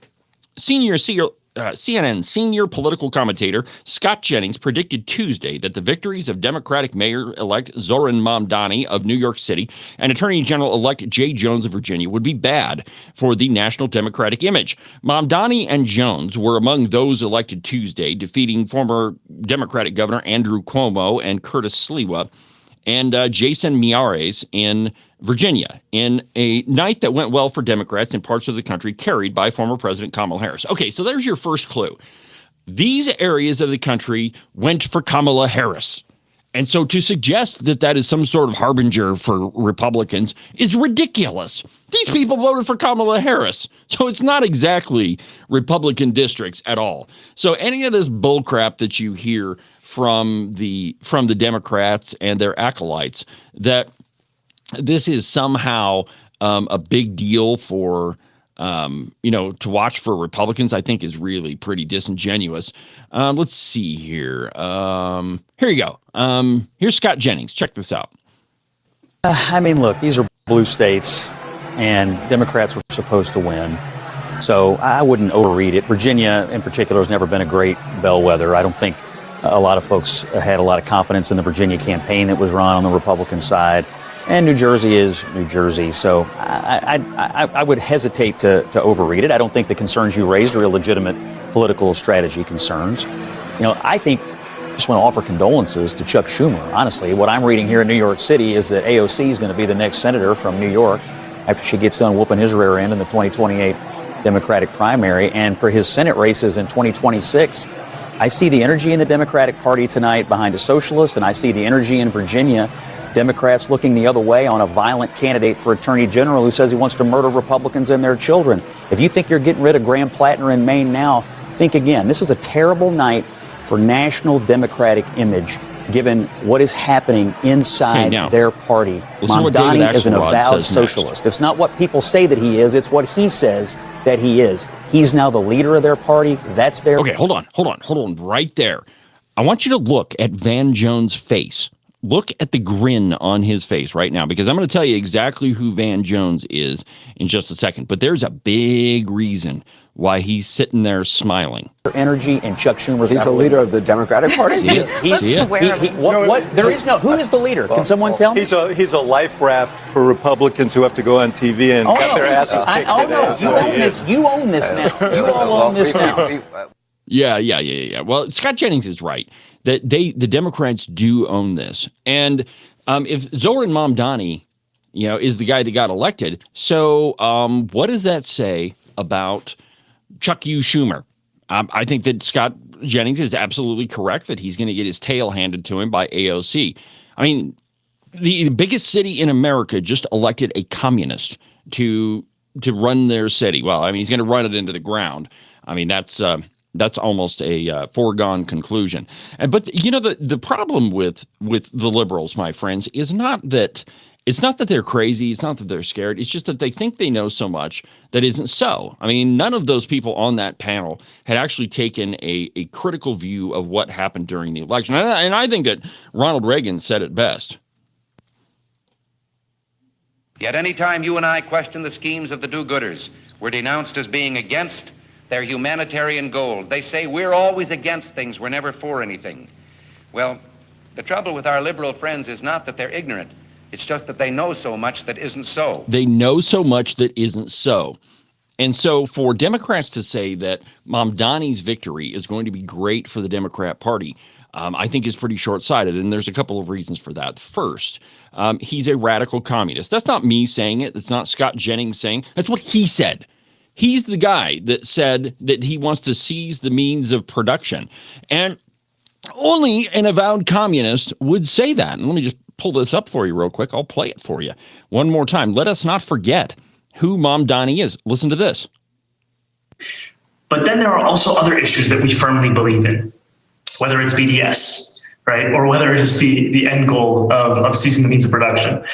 CNN senior political commentator Scott Jennings predicted Tuesday that the victories of Democratic Mayor-elect Zoran Mamdani of New York City and Attorney General-elect Jay Jones of Virginia would be bad for the national Democratic image. Mamdani and Jones were among those elected Tuesday, defeating former Democratic Governor Andrew Cuomo and Curtis Sliwa and Jason Miyares in Virginia, in a night that went well for Democrats in parts of the country carried by former President Kamala Harris. Okay, so there's your first clue. These areas of the country went for Kamala Harris. And so to suggest that that is some sort of harbinger for Republicans is ridiculous. These people voted for Kamala Harris. So it's not exactly Republican districts at all. So any of this bullcrap that you hear from the Democrats and their acolytes, that this is somehow a big deal for, to watch for Republicans, I think is really pretty disingenuous. Let's see here. Here you go. Here's Scott Jennings. Check this out. Look, these are blue states, and Democrats were supposed to win. So I wouldn't overread it. Virginia, in particular, has never been a great bellwether. I don't think a lot of folks had a lot of confidence in the Virginia campaign that was run on the Republican side. And New Jersey is New Jersey, so I would hesitate to overread it. I don't think the concerns you raised are illegitimate political strategy concerns. I think I just want to offer condolences to Chuck Schumer. Honestly, what I'm reading here in New York City is that AOC is going to be the next senator from New York after she gets done whooping his rear end in the 2028 Democratic primary. And for his Senate races in 2026, I see the energy in the Democratic Party tonight behind a socialist, and I see the energy in Virginia. Democrats looking the other way on a violent candidate for attorney general who says he wants to murder Republicans and their children. If you think you're getting rid of Graham Plattner in Maine now, think again. This is a terrible night for national Democratic image, given what is happening inside their party. Mamdani is an avowed socialist. Next. It's not what people say that he is. It's what he says that he is. He's now the leader of their party. That's their... Okay, hold on right there. I want you to look at Van Jones' face. Look at the grin on his face right now, because I'm going to tell you exactly who Van Jones is in just a second. But there's a big reason why he's sitting there smiling. Energy and Chuck Schumer's... He's the leader of the Democratic Party? There is no... Who is the leader? Can someone tell me? He's a life raft for Republicans who have to go on TV and get their asses kicked. You own this now. You all own this now. Yeah. Well, Scott Jennings is right that the Democrats do own this. And if Zoran Mamdani, is the guy that got elected, so what does that say about Chuck U. Schumer? I think that Scott Jennings is absolutely correct that he's going to get his tail handed to him by AOC. I mean, the biggest city in America just elected a communist to run their city. Well, I mean, he's going to run it into the ground. I mean, that's almost a foregone conclusion. But the problem with the liberals, my friends, is not that they're crazy. It's not that they're scared. It's just that they think they know so much that isn't so. I mean, none of those people on that panel had actually taken a critical view of what happened during the election. And I think that Ronald Reagan said it best. Yet any time you and I question the schemes of the do-gooders, we're denounced as being against their humanitarian goals. They say we're always against things, we're never for anything. Well, the trouble with our liberal friends is not that they're ignorant. It's just that they know so much that isn't so. They know so much that isn't so. And so for Democrats to say that Mamdani's victory is going to be great for the Democrat Party, I think is pretty short-sighted, and there's a couple of reasons for that. First, he's a radical communist. That's not me saying it. That's not Scott Jennings saying. That's what he said. He's the guy that said that he wants to seize the means of production. And only an avowed communist would say that. And let me just pull this up for you real quick. I'll play it for you one more time. Let us not forget who Mamdani is. Listen to this. But then there are also other issues that we firmly believe in, whether it's BDS, right, or whether it is the end goal of seizing the means of production,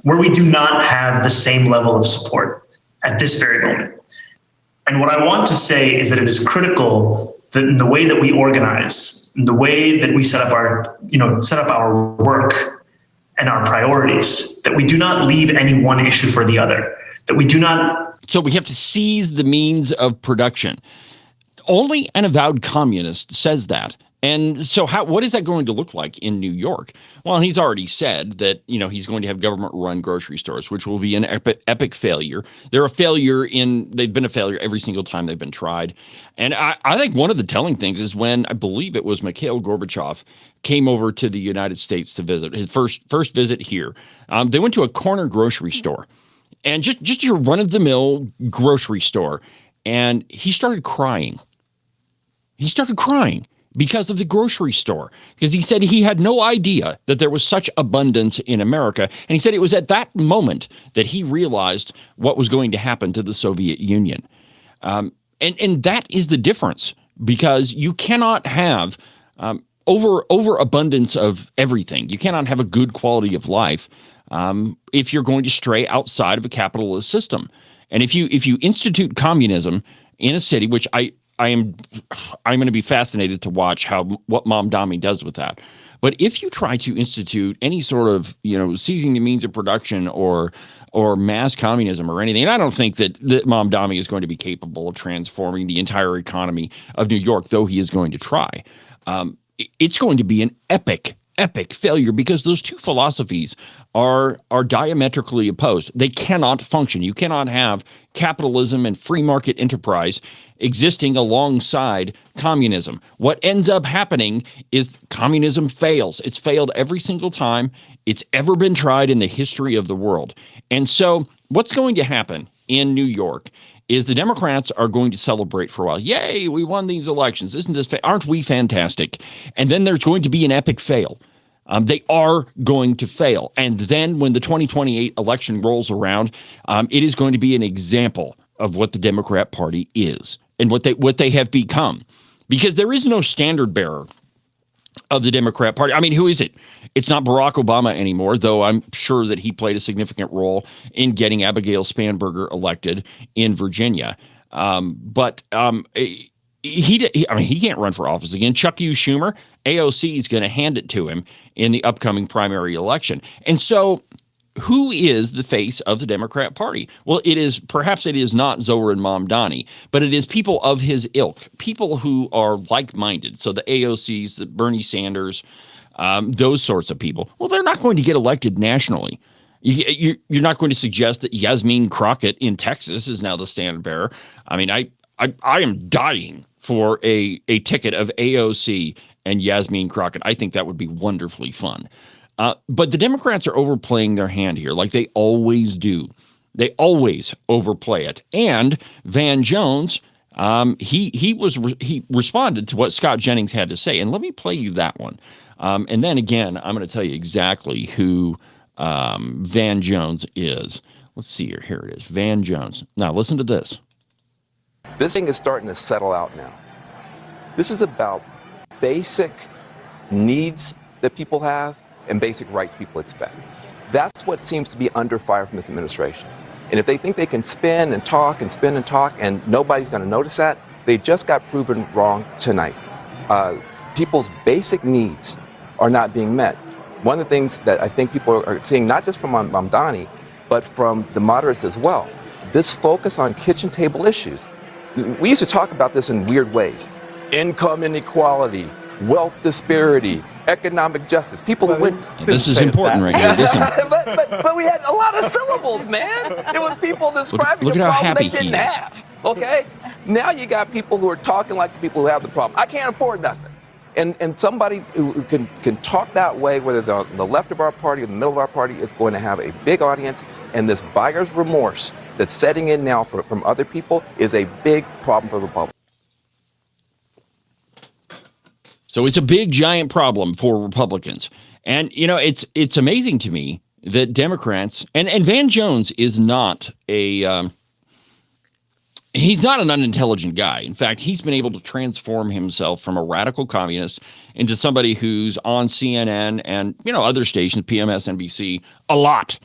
where we do not have the same level of support at this very moment. And what I want to say is that it is critical that in the way that we organize, in the way that we set up our work and our priorities, that we do not leave any one issue for the other, that we do not. So we have to seize the means of production. Only an avowed communist says that. And so what is that going to look like in New York? Well, he's already said that, he's going to have government-run grocery stores, which will be an epic failure. They've been a failure every single time they've been tried. And I think one of the telling things is when, I believe it was Mikhail Gorbachev, came over to the United States to visit, his first visit here. They went to a corner grocery store, and just your run-of-the-mill grocery store, and he started crying. He started crying because of the grocery store, because he said he had no idea that there was such abundance in America. And he said it was at that moment that he realized what was going to happen to the Soviet Union. And that is the difference, because you cannot have overabundance of everything. You cannot have a good quality of life if you're going to stray outside of a capitalist system. And if you institute communism in a city, which I'm going to be fascinated to watch what Mamdani does with that. But if you try to institute any sort of, seizing the means of production or mass communism or anything, and I don't think that Mamdani is going to be capable of transforming the entire economy of New York, though he is going to try. It's going to be an epic failure, because those two philosophies are diametrically opposed. They cannot function. You cannot have capitalism and free market enterprise existing alongside communism. What ends up happening is communism fails. It's failed every single time it's ever been tried in the history of the world. And so what's going to happen in New York is the Democrats are going to celebrate for a while. Yay, we won these elections. Isn't this aren't we fantastic? And then there's going to be an epic fail. They are going to fail. And then when the 2028 election rolls around, it is going to be an example of what the Democrat Party is and what they have become. Because there is no standard bearer of the Democrat Party. I mean, who is it? It's not Barack Obama anymore, though I'm sure that he played a significant role in getting Abigail Spanberger elected in Virginia. He can't run for office again. Chuck U. Schumer, AOC is going to hand it to him in the upcoming primary election. And so who is the face of the Democrat Party? Well, perhaps it is not Zoran Mamdani, but it is people of his ilk, people who are like-minded. So the AOCs, the Bernie Sanders, those sorts of people. Well, they're not going to get elected nationally. You're not going to suggest that Yasmin Crockett in Texas is now the standard bearer. I mean, I am dying for a ticket of AOC and Yasmin Crockett. I think that would be wonderfully fun. But the Democrats are overplaying their hand here, like they always do. They always overplay it. And Van Jones, he responded to what Scott Jennings had to say. And let me play you that one. And then again, I'm going to tell you exactly who Van Jones is. Let's see here. Here it is. Van Jones. Now listen to this. This thing is starting to settle out now. This is about basic needs that people have and basic rights people expect. That's what seems to be under fire from this administration. And if they think they can spin and talk and spin and talk and nobody's going to notice that, they just got proven wrong tonight. People's basic needs are not being met. One of the things that I think people are seeing, not just from Mamdani, but from the moderates as well, this focus on kitchen table issues. We used to talk about this in weird ways. Income inequality, wealth disparity, economic justice. People who win. This is important right here. Listen. but we had a lot of syllables, man. It was people describing look a at how problem happy they didn't he is. have. Okay? Now you got people who are talking like the people who have the problem. I can't afford nothing. And somebody who can talk that way, whether they're on the left of our party or the middle of our party, is going to have a big audience. And this buyer's remorse that's setting in now from other people is a big problem for Republicans. So it's a big, giant problem for Republicans. And, you know, it's amazing to me that Democrats, and Van Jones is not he's not an unintelligent guy. In fact, he's been able to transform himself from a radical communist into somebody who's on CNN and, you know, other stations, PMS, NBC, a lot.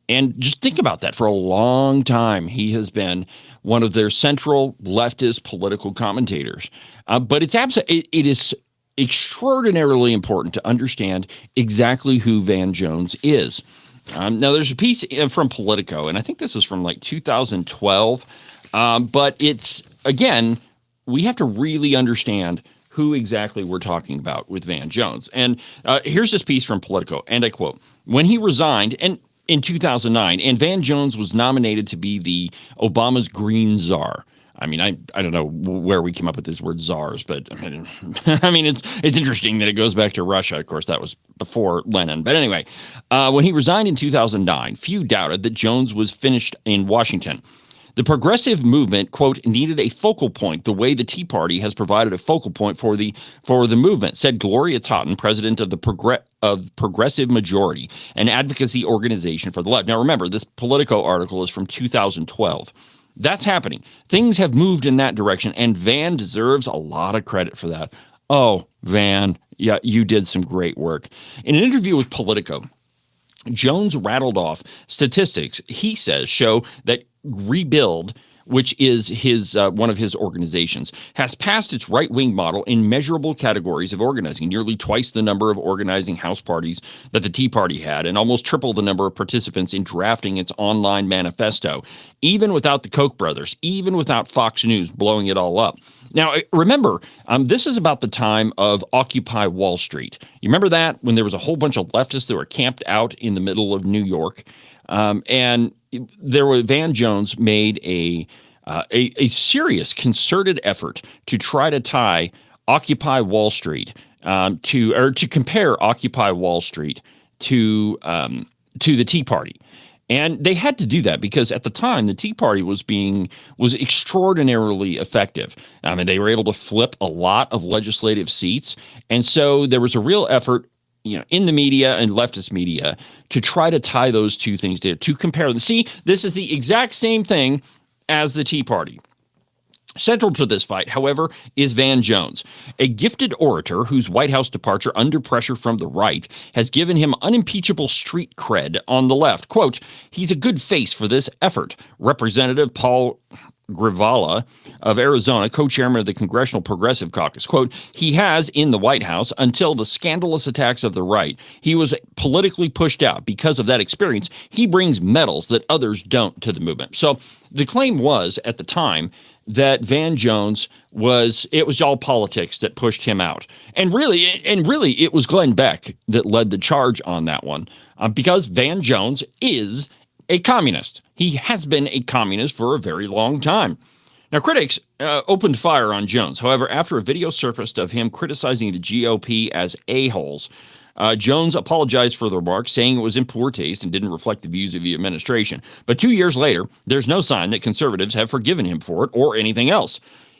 And just think about that. For a long time, he has been one of their central leftist political commentators. But it is extraordinarily important to understand exactly who Van Jones is. Now, there's a piece from Politico, and I think this is from like 2012. But it's, again, we have to really understand who exactly we're talking about with Van Jones. And here's this piece from Politico, and I quote, when he resigned in 2009, and Van Jones was nominated to be the Obama's Green Czar. I mean, I don't know where we came up with this word czars, but I mean, it's interesting that it goes back to Russia. Of course, that was before Lenin. But anyway, when he resigned in 2009, few doubted that Jones was finished in Washington. The progressive movement, quote, needed a focal point the way the Tea Party has provided a focal point for the movement, said Gloria Totten, president of the Progressive Majority, an advocacy organization for the left. Now, remember, this Politico article is from 2012. That's happening. Things have moved in that direction, and Van deserves a lot of credit for that. Oh, Van, yeah, you did some great work. In an interview with Politico, Jones rattled off statistics he says show that Rebuild, which is his one of his organizations, has passed its right-wing model in measurable categories of organizing, nearly twice the number of organizing house parties that the Tea Party had, and almost triple the number of participants in drafting its online manifesto, even without the Koch brothers, even without Fox News blowing it all up. Now, remember, this is about the time of Occupy Wall Street. You remember that, when there was a whole bunch of leftists that were camped out in the middle of New York? And Van Jones made a serious concerted effort to try to tie Occupy Wall Street to compare Occupy Wall Street to the Tea Party. And they had to do that because at the time the Tea Party was extraordinarily effective. I mean, they were able to flip a lot of legislative seats, and so there was a real effort, you know, in the media and leftist media to try to tie those two things together, to compare them. See, this is the exact same thing as the Tea Party. Central to this fight, however, is Van Jones, a gifted orator whose White House departure under pressure from the right has given him unimpeachable street cred on the left. Quote, he's a good face for this effort. Representative Paul Grivala of Arizona, co-chairman of the Congressional Progressive Caucus. Quote, he has, in the White House, until the scandalous attacks of the right, he was politically pushed out. Because of that experience, he brings medals that others don't to the movement. So the claim was, at the time, that Van Jones it was all politics that pushed him out. And really, it was Glenn Beck that led the charge on that one, because Van Jones is a communist. He has been a communist for a very long time. Now, critics opened fire on Jones. However, after a video surfaced of him criticizing the GOP as a-holes, Jones apologized for the remarks, saying it was in poor taste and didn't reflect the views of the administration. But 2 years later, there's no sign that conservatives have forgiven him for it or anything else.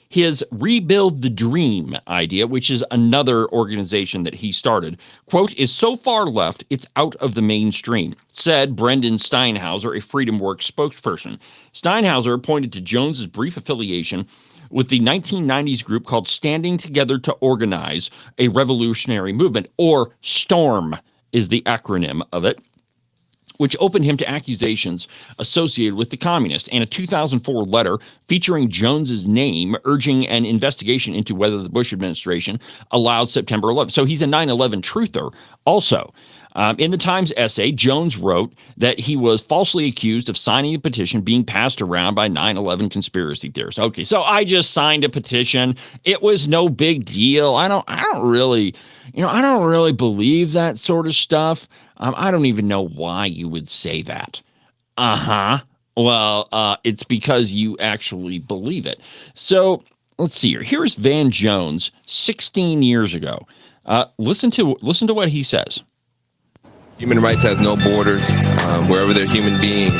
His Rebuild the Dream idea, which is another organization that he started, quote, is so far left, it's out of the mainstream, said Brendan Steinhauser, a FreedomWorks spokesperson. Steinhauser pointed to Jones's brief affiliation with the 1990s group called Standing Together to Organize a Revolutionary Movement, or STORM is the acronym of it, which opened him to accusations associated with the communists, and a 2004 letter featuring Jones's name urging an investigation into whether the Bush administration allowed September 11th. So he's a 9/11 truther also. In the Times essay, Jones wrote that he was falsely accused of signing a petition being passed around by 9/11 conspiracy theorists. Okay, so I just signed a petition. It was no big deal. I don't really believe that sort of stuff. I don't even know why you would say that. Well, it's because you actually believe it. So let's see here. Here's Van Jones 16 years ago. Listen to what he says. Human rights has no borders. Wherever there are human beings,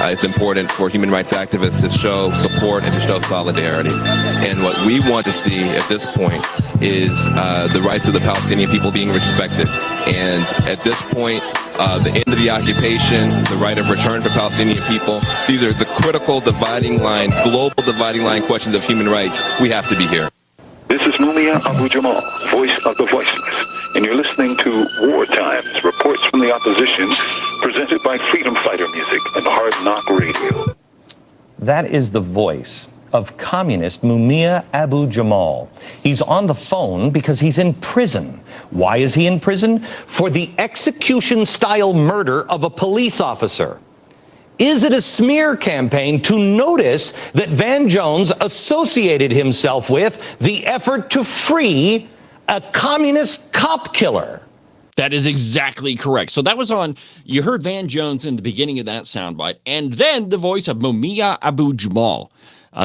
it's important for human rights activists to show support and to show solidarity. And what we want to see at this point is the rights of the Palestinian people being respected. And at this point, the end of the occupation, the right of return for Palestinian people, these are the critical dividing line, global dividing line questions of human rights. We have to be here. This is Mumia Abu Jamal, voice of the voiceless, and you're listening to War Times, reports from the opposition, presented by Freedom Fighter Music and Hard Knock Radio. That is the voice of communist Mumia Abu Jamal. He's on the phone because he's in prison. Why is he in prison? For the execution-style murder of a police officer. Is it a smear campaign to notice that Van Jones associated himself with the effort to free a communist cop killer? That is exactly correct. So that was on, you heard Van Jones in the beginning of that soundbite, and then the voice of Mumia Abu Jamal,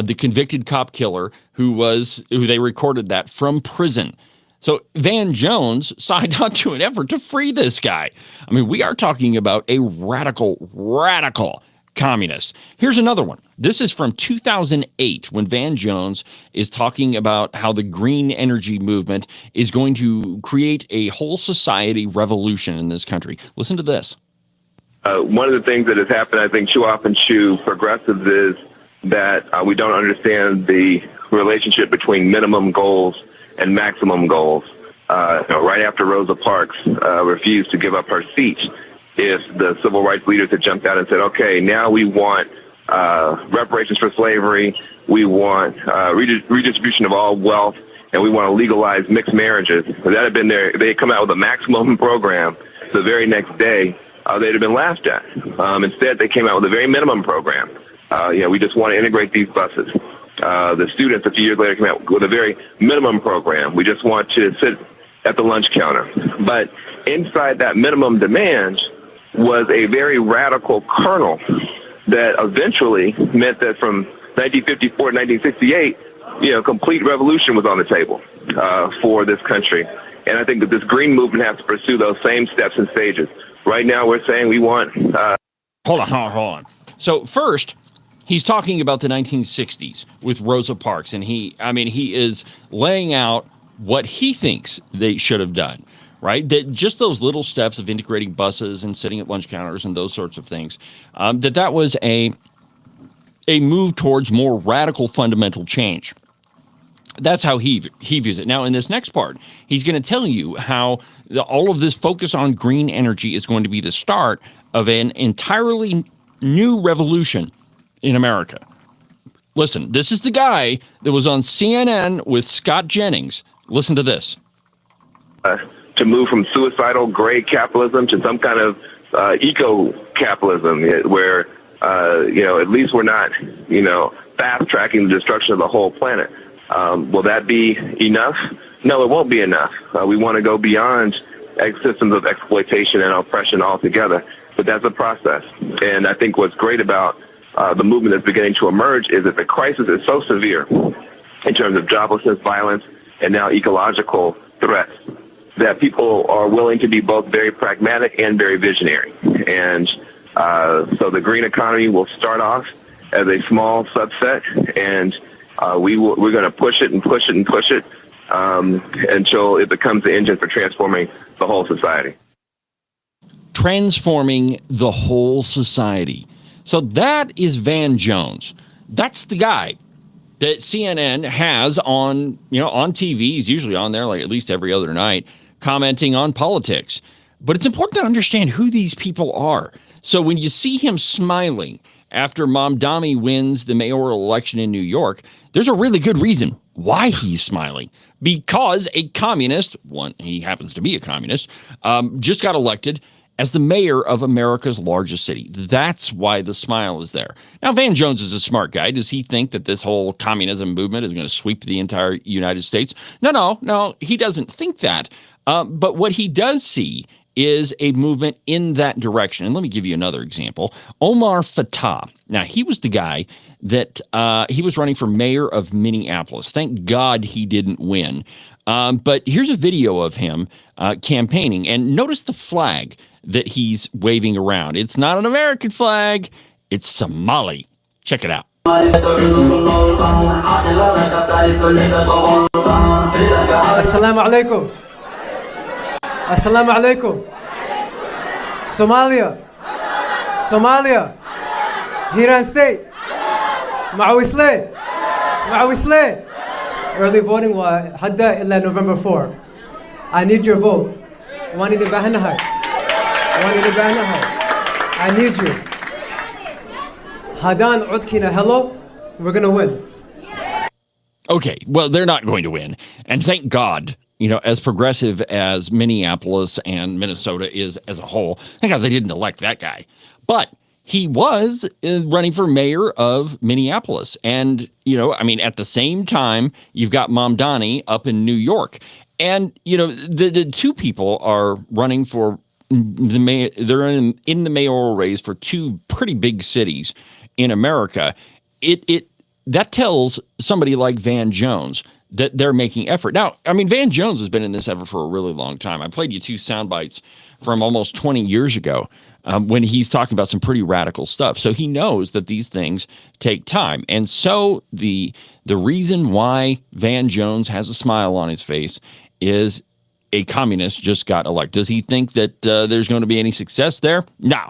the convicted cop killer who they recorded that from prison. So Van Jones signed on to an effort to free this guy. I mean, we are talking about a radical communist. Here's another one. This is from 2008 when Van Jones is talking about how the green energy movement is going to create a whole society revolution in this country. Listen to this. One of the things that has happened, I think, too often to progressives is that we don't understand the relationship between minimum goals and maximum goals. Right after Rosa Parks refused to give up her seat, if the civil rights leaders had jumped out and said, okay, now we want reparations for slavery, we want redistribution of all wealth, and we want to legalize mixed marriages, that had been they had come out with a maximum program the very next day, they'd have been laughed at. Instead, they came out with a very minimum program. We just want to integrate these buses. The students a few years later came out with a very minimum program. We just want to sit at the lunch counter. But inside that minimum demand was a very radical kernel that eventually meant that from 1954 to 1968, complete revolution was on the table for this country. And I think that this green movement has to pursue those same steps and stages. Right now, we're saying we want... Hold on. So first, he's talking about the 1960s with Rosa Parks, and he is laying out what he thinks they should have done, right? That just those little steps of integrating buses and sitting at lunch counters and those sorts of things, that was a move towards more radical fundamental change. That's how he views it. Now, in this next part, he's going to tell you how all of this focus on green energy is going to be the start of an entirely new revolution in America. Listen, this is the guy that was on CNN with Scott Jennings. Listen to this. To move from suicidal gray capitalism to some kind of eco-capitalism where, at least we're not, fast-tracking the destruction of the whole planet. Will that be enough? No, it won't be enough. We want to go beyond systems of exploitation and oppression altogether, but that's a process. And I think what's great about the movement that's beginning to emerge is that the crisis is so severe in terms of joblessness, violence, and now ecological threats that people are willing to be both very pragmatic and very visionary. And so the green economy will start off as a small subset, and we're going to push it and push it and push it until it becomes the engine for transforming the whole society. Transforming the whole society. So that is Van Jones. That's the guy that CNN has on TV. He's usually on there like at least every other night, commenting on politics. But it's important to understand who these people are. So when you see him smiling after Mamdani wins the mayoral election in New York, there's a really good reason why he's smiling. Because a communist, he happens to be a communist, just got elected as the mayor of America's largest city. That's why the smile is there. Now, Van Jones is a smart guy. Does he think that this whole communism movement is going to sweep the entire United States? No, he doesn't think that. But what he does see is a movement in that direction. And let me give you another example. Omar Fattah. Now, he was the guy that he was running for mayor of Minneapolis. Thank God he didn't win. But here's a video of him campaigning. And notice the flag that he's waving around. It's not an American flag. It's Somali. Check it out. Assalamu alaikum. Assalamu alaikum. Somalia. Hiran State. Mawisle. Early voting was hadda illa November 4. I need your vote. I need you. Hadan Udkina, hello. We're going to win. Okay, well, they're not going to win. And thank God, as progressive as Minneapolis and Minnesota is as a whole, thank God they didn't elect that guy. But he was running for mayor of Minneapolis. And, at the same time, you've got Mamdani up in New York. And, the two people are running for they're in the mayoral race for two pretty big cities in America. That tells somebody like Van Jones that they're making effort. Now, Van Jones has been in this effort for a really long time. I played you two sound bites from almost 20 years ago when he's talking about some pretty radical stuff. So he knows that these things take time. And so the reason why Van Jones has a smile on his face is a communist just got elected. Does he think that there's going to be any success there? No.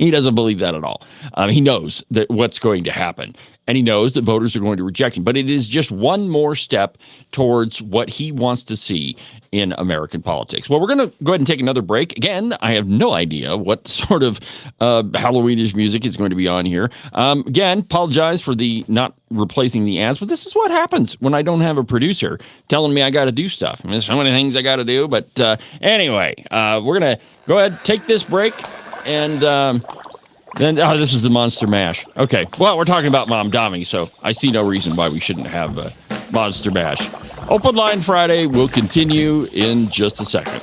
He doesn't believe that at all. He knows that what's going to happen, and he knows that voters are going to reject him. But it is just one more step towards what he wants to see in American politics. Well, we're going to go ahead and take another break. Again, I have no idea what sort of Halloweenish music is going to be on here. Again, apologize for the not replacing the ads, but this is what happens when I don't have a producer telling me I got to do stuff. There's so many things I got to do, but anyway, we're going to go ahead, take this break, and then this is the Monster Mash. Okay, well, we're talking about Mamdani, so I see no reason why we shouldn't have Monster Mash. Open Line Friday will continue in just a second.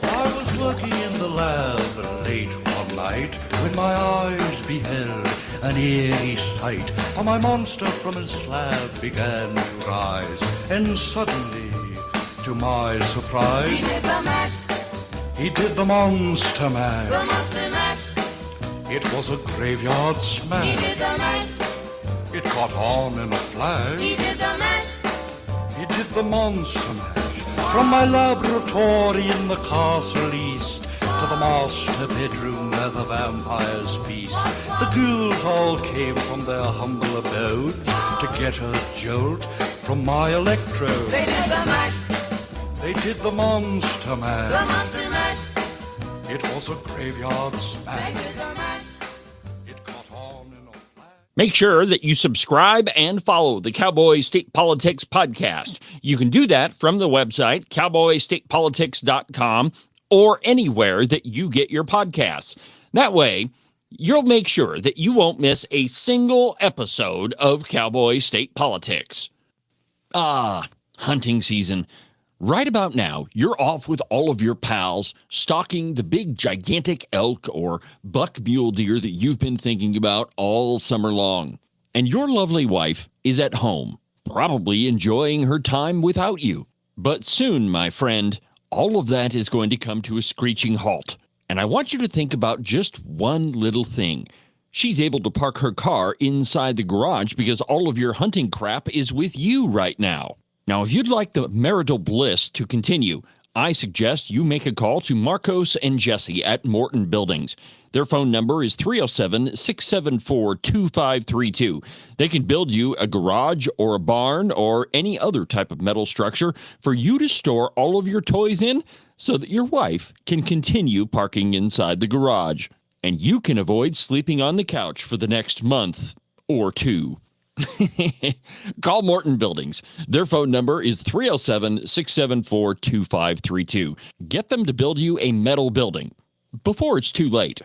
I was working in the lab late one night when my eyes beheld an eerie sight. For my monster from his slab began to rise, and suddenly, to my surprise, he did the mash. He did the monster mash. The monster mash. It was a graveyard smash. He did the mash. It caught on in a flash. He did the mash. He did the monster mash. From my laboratory in the castle east to the master bedroom where the vampires feast, the ghouls all came from their humble abodes to get a jolt from my electrode. They did the mash. They did the monster mash. The monster mash. It was a graveyard smash. They did the mash. It caught on in a flash. Make sure that you subscribe and follow the Cowboy State Politics podcast. You can do that from the website, cowboystatepolitics.com, or anywhere that you get your podcasts. That way, you'll make sure that you won't miss a single episode of Cowboy State Politics. Hunting season. Right about now, you're off with all of your pals stalking the big gigantic elk or buck mule deer that you've been thinking about all summer long. And your lovely wife is at home, probably enjoying her time without you. But soon, my friend, all of that is going to come to a screeching halt. And I want you to think about just one little thing. She's able to park her car inside the garage because all of your hunting crap is with you right now. Now, if you'd like the marital bliss to continue, I suggest you make a call to Marcos and Jesse at Morton Buildings. Their phone number is 307-674-2532. They can build you a garage or a barn or any other type of metal structure for you to store all of your toys in so that your wife can continue parking inside the garage. And you can avoid sleeping on the couch for the next month or two. Call Morton Buildings. Their phone number is 307-674-2532. Get them to build you a metal building before it's too late.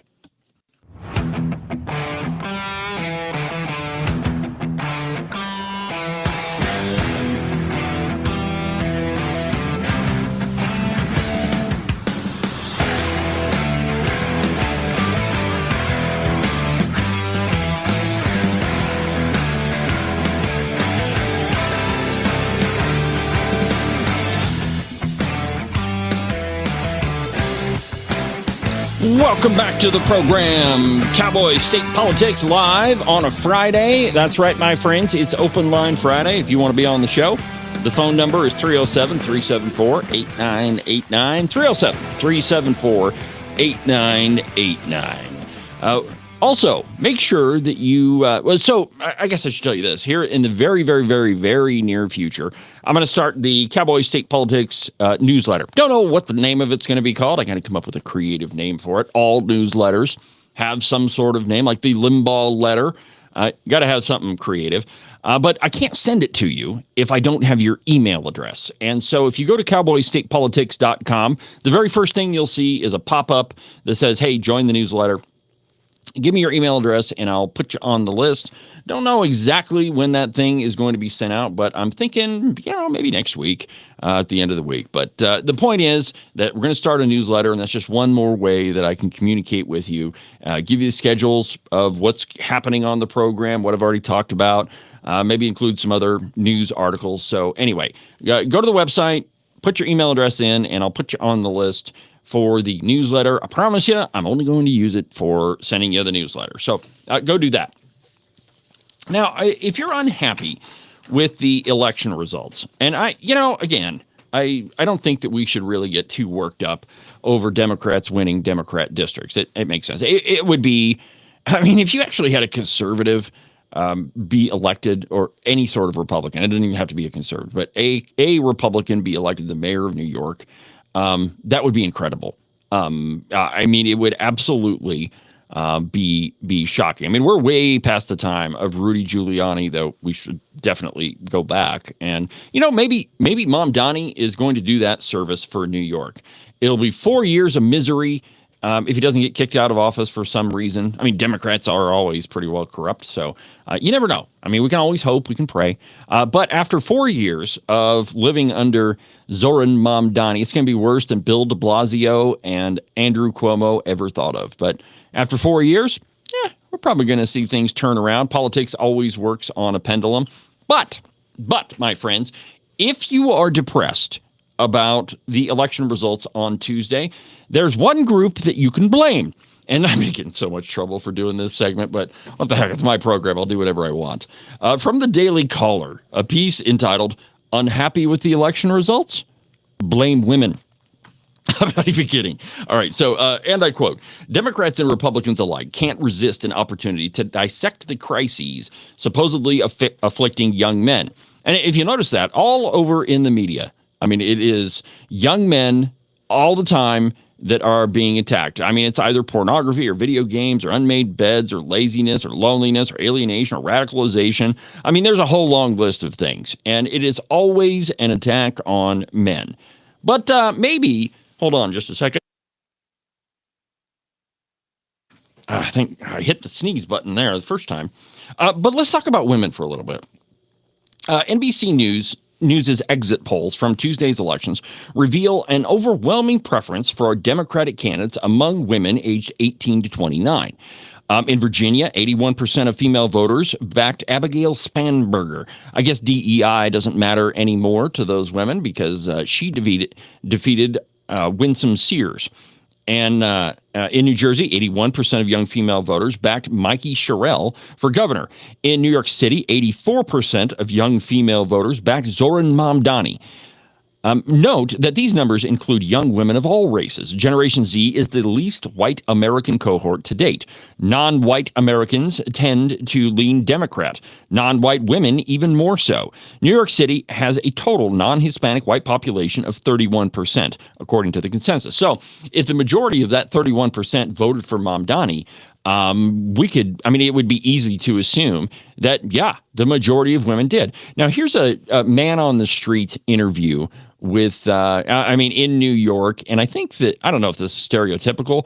Welcome back to the program, Cowboy State Politics Live on a Friday. That's right, my friends. It's Open Line Friday if you want to be on the show. The phone number is 307-374-8989, 307-374-8989. Also, make sure that you, I guess I should tell you this. Here in the very, very, very, very near future, I'm going to start the Cowboy State Politics newsletter. Don't know what the name of it's going to be called. I got to come up with a creative name for it. All newsletters have some sort of name, like the Limbaugh letter. Got to have something creative. But I can't send it to you if I don't have your email address. And so if you go to cowboystatepolitics.com, the very first thing you'll see is a pop-up that says, hey, join the newsletter. Give me your email address and I'll put you on the list. Don't know exactly when that thing is going to be sent out, but I'm thinking, maybe next week, at the end of the week. But the point is that we're going to start a newsletter, and that's just one more way that I can communicate with you, give you the schedules of what's happening on the program, what I've already talked about, maybe include some other news articles. So anyway, go to the website, put your email address in, and I'll put you on the list for the newsletter. I promise you, I'm only going to use it for sending you the newsletter. So go do that. Now, if you're unhappy with the election results, and I don't think that we should really get too worked up over Democrats winning Democrat districts. It makes sense. It would be, if you actually had a conservative be elected, or any sort of Republican, it doesn't even have to be a conservative, but a Republican be elected the mayor of New York, that would be incredible. It would absolutely be shocking. We're way past the time of Rudy Giuliani, though we should definitely go back. And, maybe Mom Donnie is going to do that service for New York. It'll be 4 years of misery if he doesn't get kicked out of office for some reason. Democrats are always pretty well corrupt, so you never know. We can always hope, we can pray. But after 4 years of living under Zoran Mamdani, it's going to be worse than Bill de Blasio and Andrew Cuomo ever thought of. But after 4 years, we're probably going to see things turn around. Politics always works on a pendulum. But, my friends, if you are depressed about the election results on Tuesday, there's one group that you can blame. And I'm getting so much trouble for doing this segment, but what the heck, it's my program. I'll do whatever I want. From the Daily Caller, a piece entitled, Unhappy with the Election Results? Blame Women. I'm not even kidding. All right, so, and I quote, Democrats and Republicans alike can't resist an opportunity to dissect the crises supposedly afflicting young men. And if you notice that, all over in the media, it is young men all the time that are being attacked. It's either pornography or video games or unmade beds or laziness or loneliness or alienation or radicalization. There's a whole long list of things, and it is always an attack on men. But maybe, hold on just a second. I think I hit the sneeze button there the first time. But let's talk about women for a little bit. NBC News News' exit polls from Tuesday's elections reveal an overwhelming preference for Democratic candidates among women aged 18 to 29. In Virginia, 81% of female voters backed Abigail Spanberger. I guess DEI doesn't matter anymore to those women because she defeated Winsome Sears. And in New Jersey, 81% of young female voters backed Mikey Sherrill for governor. In New York City, 84% of young female voters backed Zoran Mamdani. Note that these numbers include young women of all races. Generation Z is the least white American cohort to date. Non-white Americans tend to lean Democrat. Non-white women even more so. New York City has a total non-Hispanic white population of 31%, according to the consensus. So if the majority of that 31% voted for Mamdani, it would be easy to assume that, yeah, the majority of women did. Now, here's a man on the street interview with, in New York. And I think that, I don't know if this is stereotypical,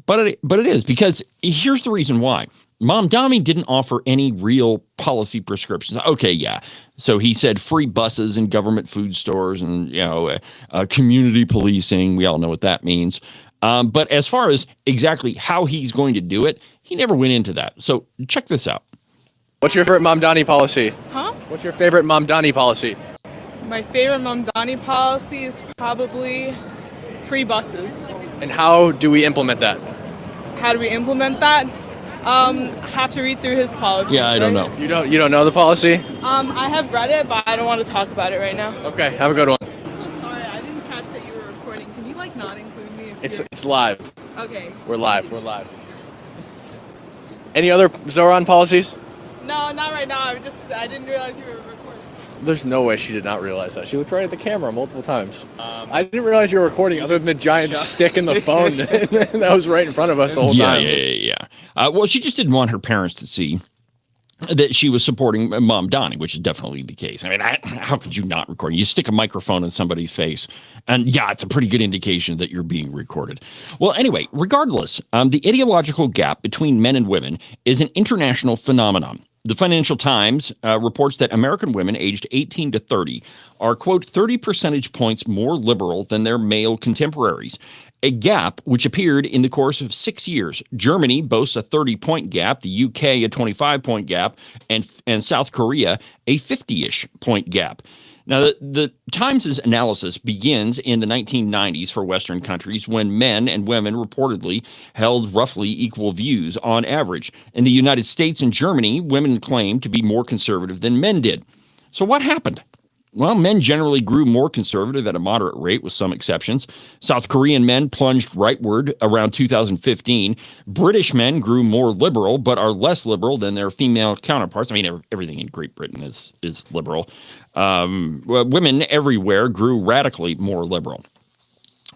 but it is, because here's the reason why. Mamdani didn't offer any real policy prescriptions. Okay, yeah. So he said free buses and government food stores and, community policing. We all know what that means. But as far as exactly how he's going to do it, he never went into that. So check this out. What's your favorite Mamdani policy? Huh? What's your favorite Mamdani policy? My favorite Mamdani policy is probably free buses. And how do we implement that? How do we implement that? Have to read through his policies. Yeah, I don't know. You don't know the policy? I have read it, but I don't want to talk about it right now. Okay, have a good one. I'm so sorry, I didn't catch that you were recording. Can you not include me? It's live. Okay. We're live. Any other Zoran policies? No, not right now. I didn't realize you were recording. There's no way she did not realize that. She looked right at the camera multiple times. I didn't realize you were recording other than the giant stick in the phone that was right in front of us the whole time. Yeah. Well, she just didn't want her parents to see that she was supporting Mamdani, which is definitely the case. I mean, how could you not record? You stick a microphone in somebody's face, and yeah, it's a pretty good indication that you're being recorded. Well, anyway, regardless, the ideological gap between men and women is an international phenomenon. The Financial Times reports that American women aged 18 to 30 are, quote, 30 percentage points more liberal than their male contemporaries, a gap which appeared in the course of 6 years. Germany boasts a 30-point gap, the UK a 25-point gap, and South Korea a 50-ish point gap. Now, the Times' analysis begins in the 1990s for Western countries when men and women reportedly held roughly equal views on average. In the United States and Germany, women claimed to be more conservative than men did. So what happened? Well, men generally grew more conservative at a moderate rate, with some exceptions. South Korean men plunged rightward around 2015. British men grew more liberal, but are less liberal than their female counterparts. I mean, everything in Great Britain is liberal. Women everywhere grew radically more liberal.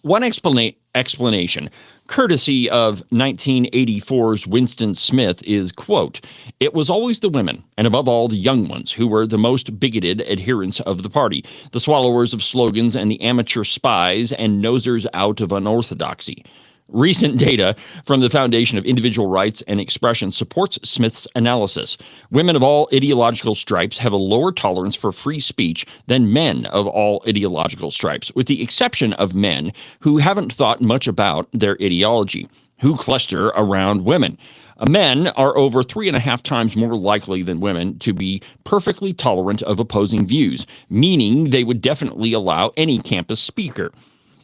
One explanation, courtesy of 1984's Winston Smith, is, quote, "It was always the women, and above all the young ones, who were the most bigoted adherents of the party, the swallowers of slogans and the amateur spies and nosers out of unorthodoxy." Recent data from the Foundation of Individual Rights and Expression supports Smith's analysis. Women of all ideological stripes have a lower tolerance for free speech than men of all ideological stripes, with the exception of men who haven't thought much about their ideology, who cluster around women. Men are over 3.5 times more likely than women to be perfectly tolerant of opposing views, meaning they would definitely allow any campus speaker.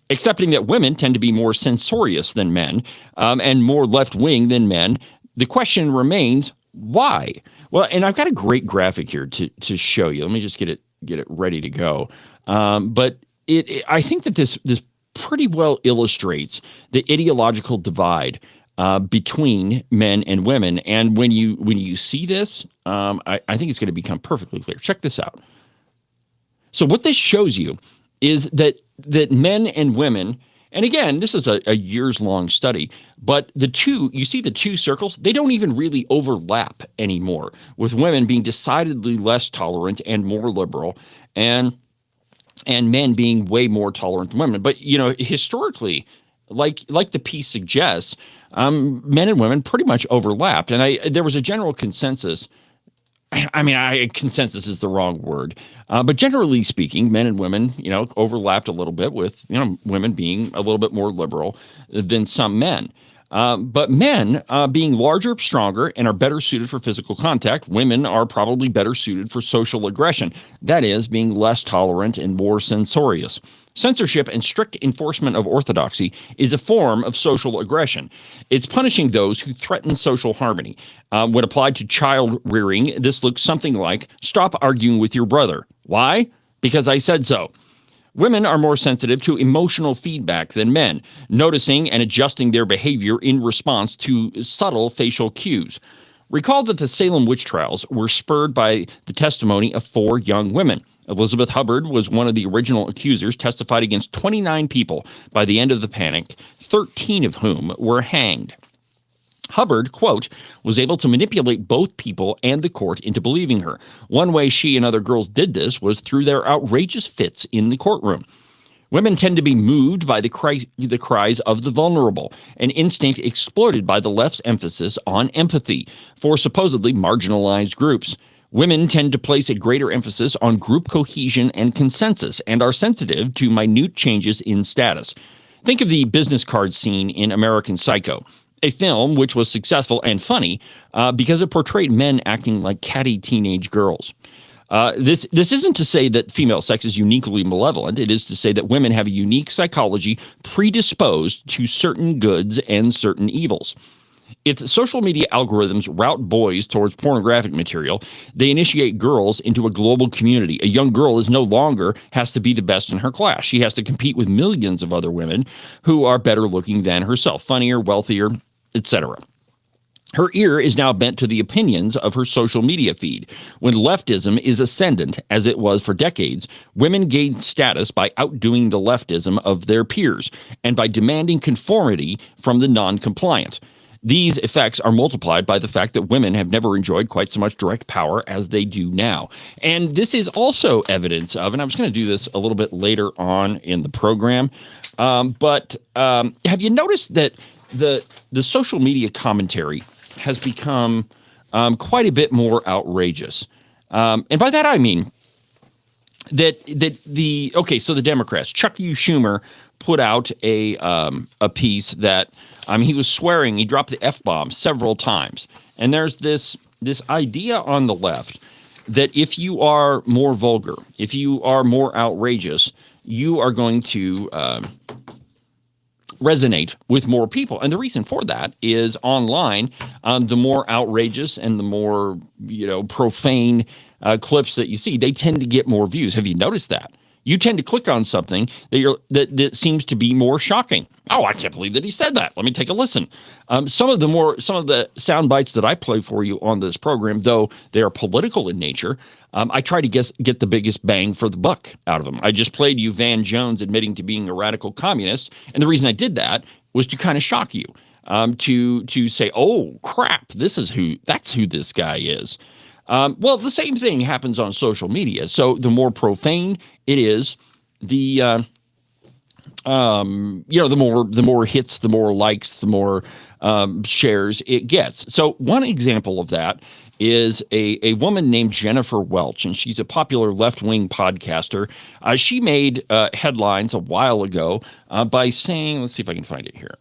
Accepting that women tend to be more censorious than men and more left-wing than men, the question remains, why? Well, and I've got a great graphic here to show you. Let me just get it ready to go. But I think that this pretty well illustrates the ideological divide between men and women. And when you see this, I think it's going to become perfectly clear. Check this out. So what this shows you is that men and women, and again, this is a years-long study, but you see the two circles, they don't even really overlap anymore, with women being decidedly less tolerant and more liberal, and men being way more tolerant than women. But, historically, like the piece suggests, men and women pretty much overlapped. And there was a general consensus consensus is the wrong word. But generally speaking, men and women, overlapped a little bit with, women being a little bit more liberal than some men. But men being larger, stronger, and are better suited for physical contact, women are probably better suited for social aggression. That is, being less tolerant and more censorious. Censorship and strict enforcement of orthodoxy is a form of social aggression. It's punishing those who threaten social harmony. When applied to child rearing, this looks something like, stop arguing with your brother. Why? Because I said so. Women are more sensitive to emotional feedback than men, noticing and adjusting their behavior in response to subtle facial cues. Recall that the Salem witch trials were spurred by the testimony of 4 young women. Elizabeth Hubbard was one of the original accusers, testified against 29 people by the end of the panic, 13 of whom were hanged. Hubbard, quote, was able to manipulate both people and the court into believing her. One way she and other girls did this was through their outrageous fits in the courtroom. Women tend to be moved by the cries of the vulnerable, an instinct exploited by the left's emphasis on empathy for supposedly marginalized groups. Women tend to place a greater emphasis on group cohesion and consensus and are sensitive to minute changes in status. Think of the business card scene in American Psycho, a film which was successful and funny because it portrayed men acting like catty teenage girls. This isn't to say that female sex is uniquely malevolent. It is to say that women have a unique psychology predisposed to certain goods and certain evils. If social media algorithms route boys towards pornographic material, they initiate girls into a global community. A young girl is no longer has to be the best in her class. She has to compete with millions of other women who are better looking than herself, funnier, wealthier, etc. Her ear is now bent to the opinions of her social media feed. When leftism is ascendant, as it was for decades, women gain status by outdoing the leftism of their peers and by demanding conformity from the non-compliant. These effects are multiplied by the fact that women have never enjoyed quite so much direct power as they do now. And this is also evidence of, and I was going to do this a little bit later on in the program, but have you noticed that the social media commentary has become quite a bit more outrageous? And by that I mean that so the Democrats, Chuck U. Schumer, put out a piece that he was swearing. He dropped the F-bomb several times. And there's this idea on the left that if you are more vulgar, if you are more outrageous, you are going to resonate with more people. And the reason for that is online, the more outrageous and the more profane clips that you see, they tend to get more views. Have you noticed that? You tend to click on something that seems to be more shocking. Oh, I can't believe that he said that. Let me take a listen. Some of the sound bites that I play for you on this program, though they are political in nature, I try to get the biggest bang for the buck out of them. I just played you Van Jones admitting to being a radical communist, and the reason I did that was to kind of shock you, to say, oh crap, that's who this guy is. Well, the same thing happens on social media. So the more profane it is, the more hits, the more likes, the more shares it gets. So one example of that is a woman named Jennifer Welch, and she's a popular left-wing podcaster. She made headlines a while ago by saying, let's see if I can find it here.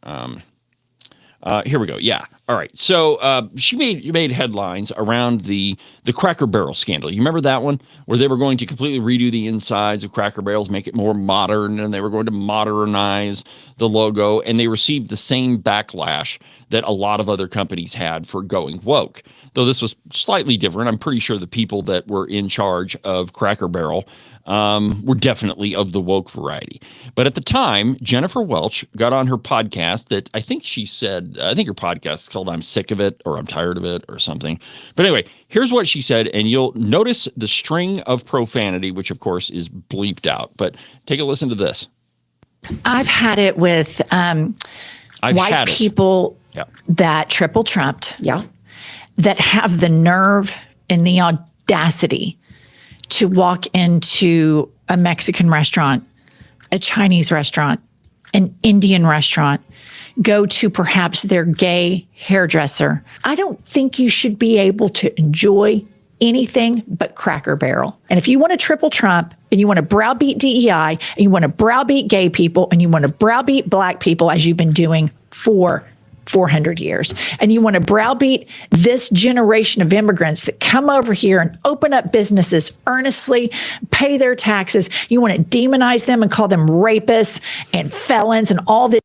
Here we go. Yeah. All right. So she made headlines around the Cracker Barrel scandal. You remember that one where they were going to completely redo the insides of Cracker Barrels, make it more modern, and they were going to modernize the logo, and they received the same backlash that a lot of other companies had for going woke. Though this was slightly different. I'm pretty sure the people that were in charge of Cracker Barrel were definitely of the woke variety. But at the time, Jennifer Welch got on her podcast that I think her podcast is called I'm Sick of It or I'm Tired of It or something. But anyway, here's what she said, and you'll notice the string of profanity, which of course is bleeped out. But take a listen to this. I've had it with white people that triple trumped, that have the nerve and the audacity to walk into a Mexican restaurant, a Chinese restaurant, an Indian restaurant, go to perhaps their gay hairdresser. I don't think you should be able to enjoy anything but Cracker Barrel. And if you want to triple Trump and you want to browbeat DEI and you want to browbeat gay people and you want to browbeat black people as you've been doing for 400 years, and you want to browbeat this generation of immigrants that come over here and open up businesses earnestly, pay their taxes, you want to demonize them and call them rapists and felons and all this.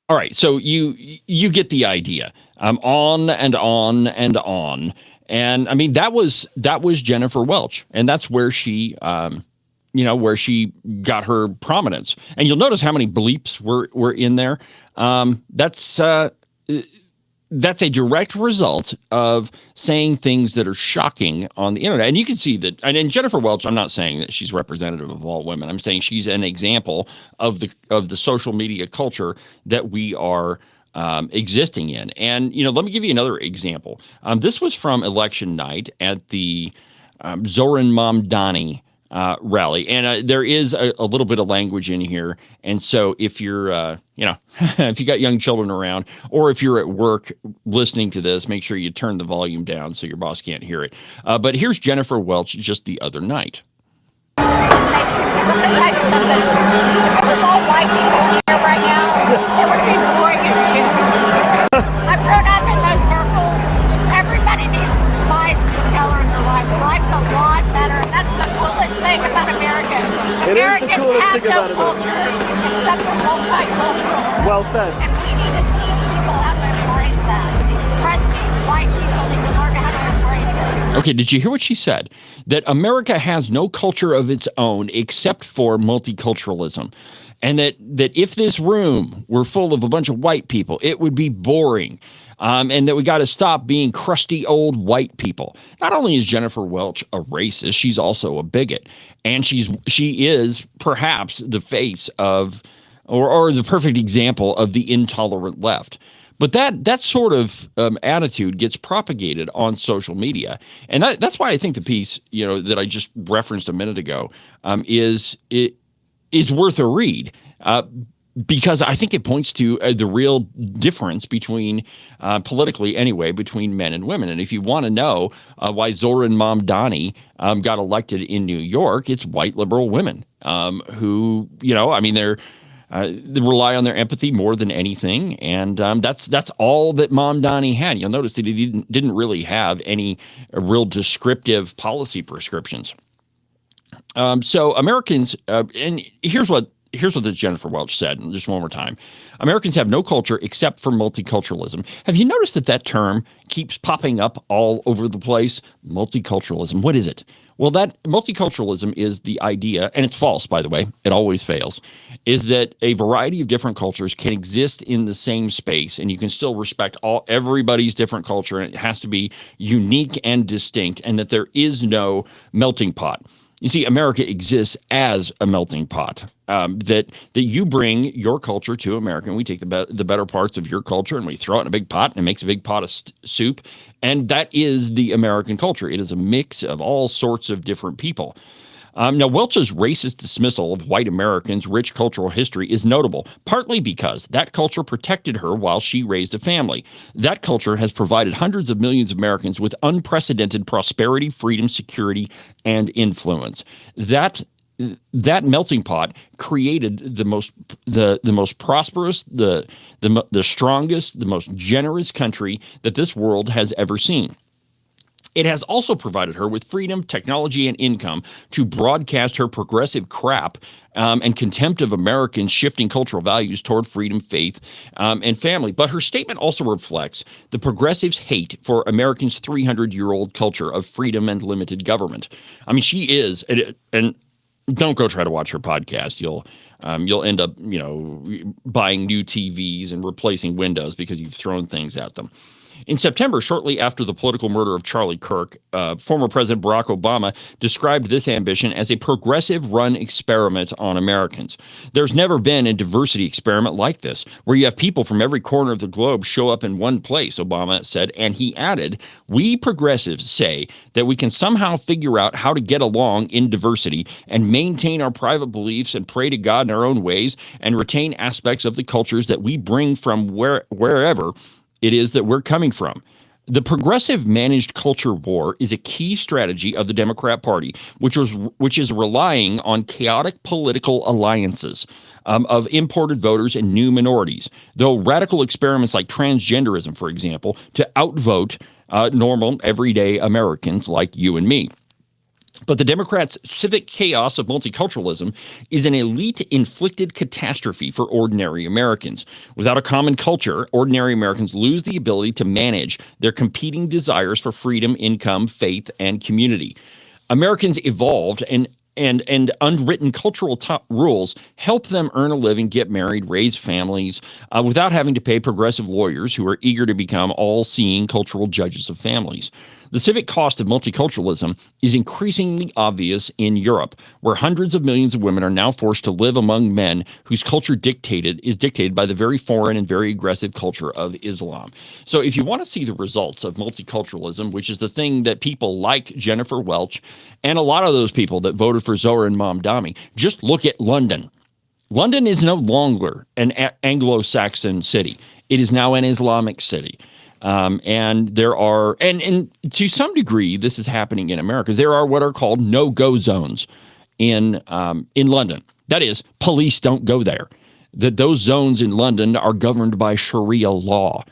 All right, so you get the idea. On and on and on. And I mean, that was Jennifer Welch, and that's where she where she got her prominence. And you'll notice how many bleeps were in there. That's a direct result of saying things that are shocking on the internet. And you can see that. And Jennifer Welch, I'm not saying that she's representative of all women. I'm saying she's an example of the social media culture that we are existing in. And, let me give you another example. This was from election night at the Zoran Mamdani rally. And there is a little bit of language in here. And so if you're, if you got young children around, or if you're at work listening to this, make sure you turn the volume down so your boss can't hear it. But here's Jennifer Welch just the other night. If it was all white people here right now, it would be boring as shit. I've grown up in those circles. Everybody needs some spice and some color in their lives. Life's a lot better. That's the coolest thing about America. Americans have no culture except for multicultural. Well said. And we need to teach people how to embrace that. These crusty white people need to learn how to embrace it. Okay, did you hear what she said? That America has no culture of its own except for multiculturalism. And that if this room were full of a bunch of white people, it would be boring. And that we got to stop being crusty old white people. Not only is Jennifer Welch a racist, she's also a bigot. And she is perhaps the face of, or the perfect example of the intolerant left. But that sort of attitude gets propagated on social media. And that's why I think the piece, that I just referenced a minute ago is worth a read. Because I think it points to the real difference between, politically anyway, between men and women. And if you want to know why Zoran Mamdani got elected in New York, it's white liberal women who, they rely on their empathy more than anything. And that's all that Mamdani had. You'll notice that he didn't really have any real descriptive policy prescriptions. So Americans, and here's what this Jennifer Welch said, and just one more time. Americans have no culture except for multiculturalism. Have you noticed that term keeps popping up all over the place? Multiculturalism. What is it? Well, that multiculturalism is the idea, and it's false, by the way, it always fails, is that a variety of different cultures can exist in the same space, and you can still respect everybody's different culture, and it has to be unique and distinct, and that there is no melting pot. You see, America exists as a melting pot, that you bring your culture to America, and we take the better parts of your culture and we throw it in a big pot, and it makes a big pot of soup. And that is the American culture. It is a mix of all sorts of different people. Now, Welch's racist dismissal of white Americans' rich cultural history is notable, partly because that culture protected her while she raised a family. That culture has provided hundreds of millions of Americans with unprecedented prosperity, freedom, security, and influence. That melting pot created the most prosperous, the strongest, the most generous country that this world has ever seen. It has also provided her with freedom, technology, and income to broadcast her progressive crap and contempt of Americans' shifting cultural values toward freedom, faith, and family. But her statement also reflects the progressives' hate for Americans' 300-year-old culture of freedom and limited government. I mean, she is, and don't go try to watch her podcast. You'll end up, buying new TVs and replacing windows because you've thrown things at them. In September, shortly after the political murder of Charlie Kirk, former President Barack Obama described this ambition as a progressive-run experiment on Americans. There's never been a diversity experiment like this, where you have people from every corner of the globe show up in one place, Obama said, and he added, "We progressives say that we can somehow figure out how to get along in diversity and maintain our private beliefs and pray to God in our own ways and retain aspects of the cultures that we bring from wherever it is that we're coming from." The progressive managed culture war is a key strategy of the Democrat Party, which is relying on chaotic political alliances of imported voters and new minorities, though radical experiments like transgenderism, for example, to outvote normal, everyday Americans like you and me. But the Democrats' civic chaos of multiculturalism is an elite-inflicted catastrophe for ordinary Americans. Without a common culture, ordinary Americans lose the ability to manage their competing desires for freedom, income, faith, and community. Americans evolved and unwritten cultural rules help them earn a living, get married, raise families, without having to pay progressive lawyers who are eager to become all-seeing cultural judges of families. The civic cost of multiculturalism is increasingly obvious in Europe, where hundreds of millions of women are now forced to live among men whose culture is dictated by the very foreign and very aggressive culture of Islam. So if you want to see the results of multiculturalism, which is the thing that people like Jennifer Welch and a lot of those people that voted for Zohran Mamdani, just look at London. London is no longer an Anglo-Saxon city. It is now an Islamic city. And there are, and to some degree, this is happening in America. There are what are called no-go zones in London. That is, police don't go there. Those zones in London are governed by Sharia law.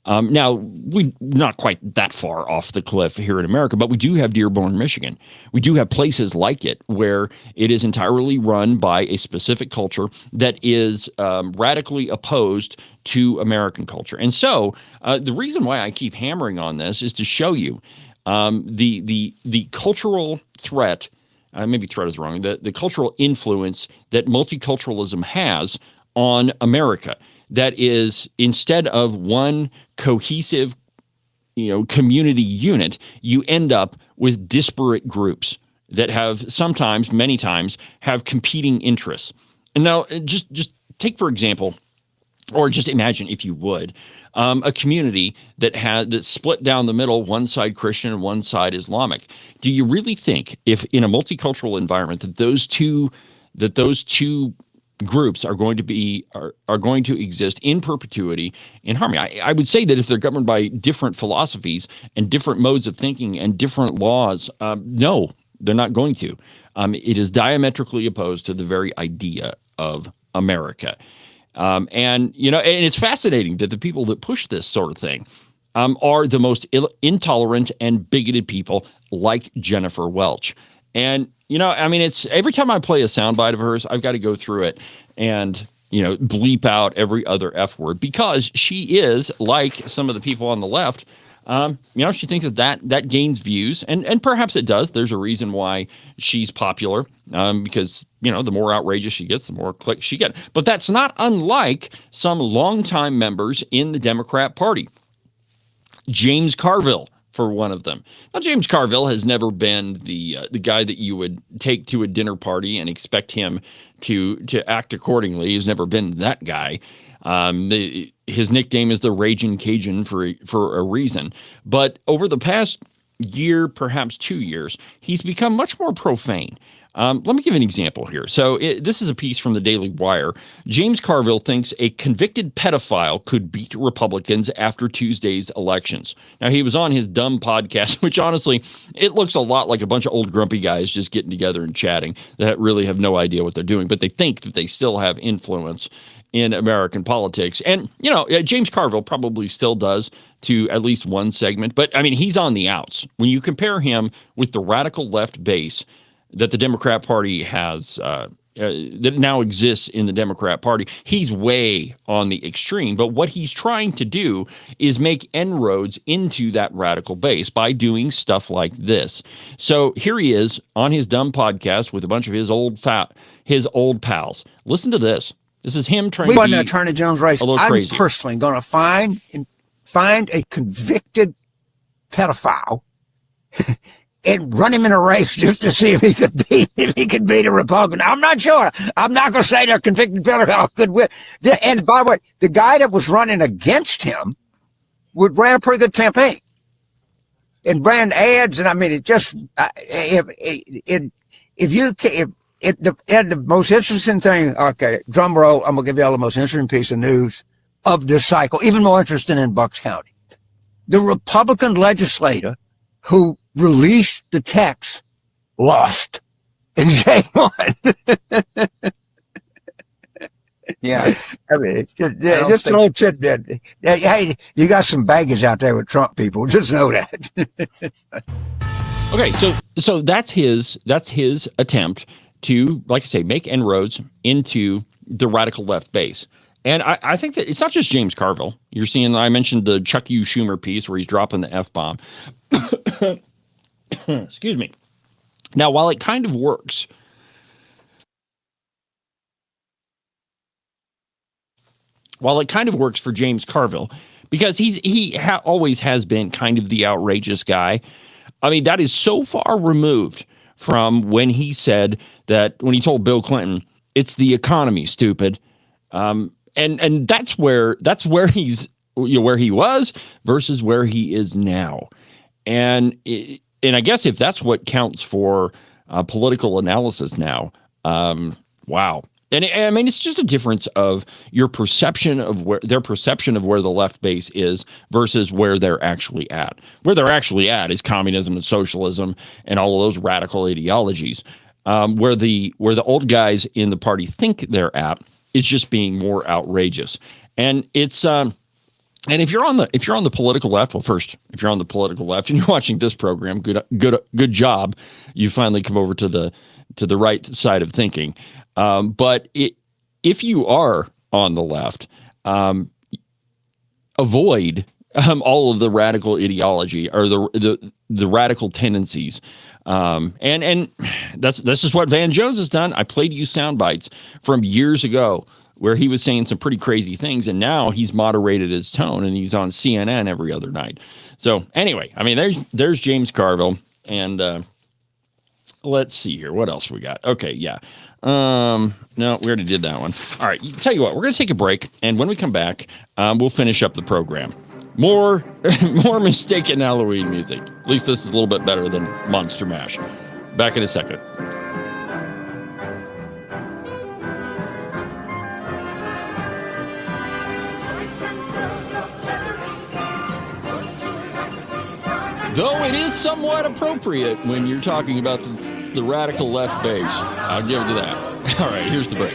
Now, we're not quite that far off the cliff here in America, but we do have Dearborn, Michigan. We do have places like it where it is entirely run by a specific culture that is radically opposed to American culture. And so the reason why I keep hammering on this is to show you the cultural threat, maybe threat is wrong, the cultural influence that multiculturalism has on America. That is, instead of one cohesive, community unit, you end up with disparate groups that have sometimes, many times, have competing interests. And now, just take for example, or just imagine, if you would, a community that's split down the middle, one side Christian and one side Islamic. Do you really think, if in a multicultural environment, that those two groups are going to exist in perpetuity in harmony? I would say that if they're governed by different philosophies and different modes of thinking and different laws, no, they're not going to. It is diametrically opposed to the very idea of America. And it's fascinating that the people that push this sort of thing are the most intolerant and bigoted people, like Jennifer Welch. And it's every time I play a soundbite of hers, I've got to go through it and, bleep out every other F word, because she is, like some of the people on the left, she thinks that gains views, and perhaps it does. There's a reason why she's popular, because, the more outrageous she gets, the more clicks she gets. But that's not unlike some longtime members in the Democrat Party. James Carville, for one of them. Now, James Carville has never been the guy that you would take to a dinner party and expect him to act accordingly. He's never been that guy. His nickname is the Raging Cajun for a reason. But over the past year, perhaps 2 years, he's become much more profane. Let me give an example here. So this is a piece from the Daily Wire. James Carville thinks a convicted pedophile could beat Republicans after Tuesday's elections. Now, he was on his dumb podcast, which honestly, it looks a lot like a bunch of old grumpy guys just getting together and chatting that really have no idea what they're doing, but they think that they still have influence in American politics. And, James Carville probably still does to at least one segment, but he's on the outs. When you compare him with the radical left base that the Democrat Party has, that now exists in the Democrat Party, he's way on the extreme. But what he's trying to do is make inroads into that radical base by doing stuff like this. So here he is on his dumb podcast with a bunch of his old pals. Listen to this. This is him trying to be an Attorney General's race. A little crazy. I'm personally going to find a convicted pedophile and run him in a race just to see if he could beat a Republican. I'm not sure. I'm not going to say that convicted pedophile could win. And by the way, the guy that was running against him ran a pretty good campaign and ran ads. And it just the most interesting thing. Okay, drum roll. I'm gonna give you all the most interesting piece of news of this cycle. Even more interesting in Bucks County. the Republican legislator who released the text lost in J1. Yeah. I mean, it's just a little tidbit. Hey, you got some baggage out there with Trump people. Just know that. Okay, so that's his attempt to, like I say, make inroads into the radical left base. And I think that it's not just James Carville. You're seeing, I mentioned the Chuck U. Schumer piece where he's dropping the F-bomb. Excuse me. Now, while it kind of works, for James Carville, because he always has been kind of the outrageous guy. I mean, that is so far removed from when he said that, when he told Bill Clinton, it's the economy, stupid. And that's where he's, where he was versus where he is now. And I guess if that's what counts for political analysis now, wow. And I mean, it's just a difference of your perception of their perception of where the left base is versus where they're actually at. Where they're actually at is communism and socialism and all of those radical ideologies. Where the old guys in the party think they're at is just being more outrageous. And it's and if you're on the political left, well, first, if you're on the political left and you're watching this program, good job. You finally come over to the right side of thinking. But if you are on the left, avoid all of the radical ideology or the radical tendencies. And this is what Van Jones has done. I played you sound bites from years ago where he was saying some pretty crazy things, and now he's moderated his tone and he's on CNN every other night. So anyway, I mean, there's James Carville, and let's see here. What else we got? Okay, yeah. No, we already did that one. All right, tell you what, we're going to take a break, and when we come back, we'll finish up the program. More mistaken Halloween music. At least this is a little bit better than Monster Mash. Back in a second. Though it is somewhat appropriate when you're talking about the radical left base. I'll give it to that. All right, here's the break.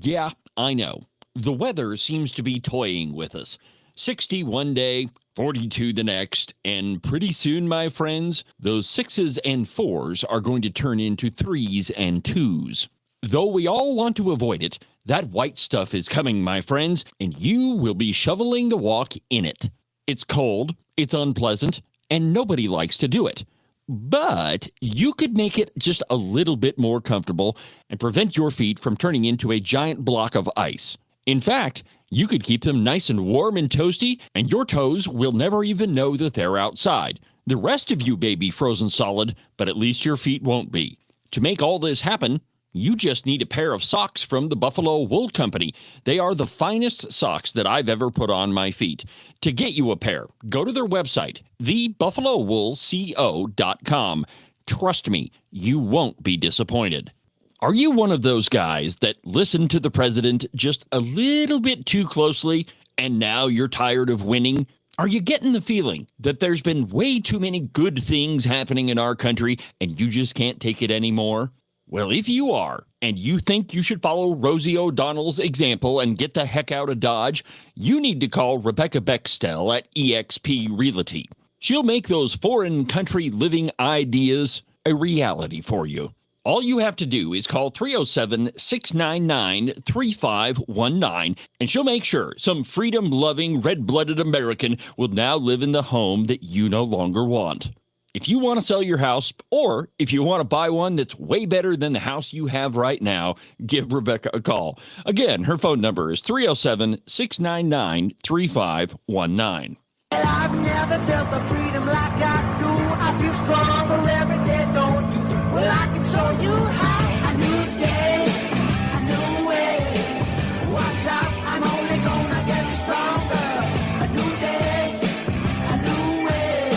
Yeah, I know. The weather seems to be toying with us. 60 one day, 42 the next, and pretty soon, my friends, those 6s and 4s are going to turn into 3s and 2s. Though we all want to avoid it, that white stuff is coming, my friends, and you will be shoveling the walk in it. It's cold, it's unpleasant, and nobody likes to do it. But you could make it just a little bit more comfortable and prevent your feet from turning into a giant block of ice. In fact, you could keep them nice and warm and toasty, and your toes will never even know that they're outside. The rest of you may be frozen solid, but at least your feet won't be. To make all this happen, you just need a pair of socks from the Buffalo Wool Company. They are the finest socks that I've ever put on my feet. To get you a pair, go to their website, thebuffalowoolco.com. Trust me, you won't be disappointed. Are you one of those guys that listen to the president just a little bit too closely and now you're tired of winning? Are you getting the feeling that there's been way too many good things happening in our country and you just can't take it anymore? Well, if you are, and you think you should follow Rosie O'Donnell's example and get the heck out of Dodge, you need to call Rebecca Bextel at eXp Realty. She'll make those foreign country living ideas a reality for you. All you have to do is call 307-699-3519, and she'll make sure some freedom-loving, red-blooded American will now live in the home that you no longer want. If you want to sell your house, or if you want to buy one that's way better than the house you have right now, give Rebecca a call. Again, her phone number is 307-699-3519. I've never felt the freedom like I do. I feel stronger every day, don't you? Well, I can show you how. A new day, a new way. Watch out, I'm only gonna get stronger. A new day, a new way.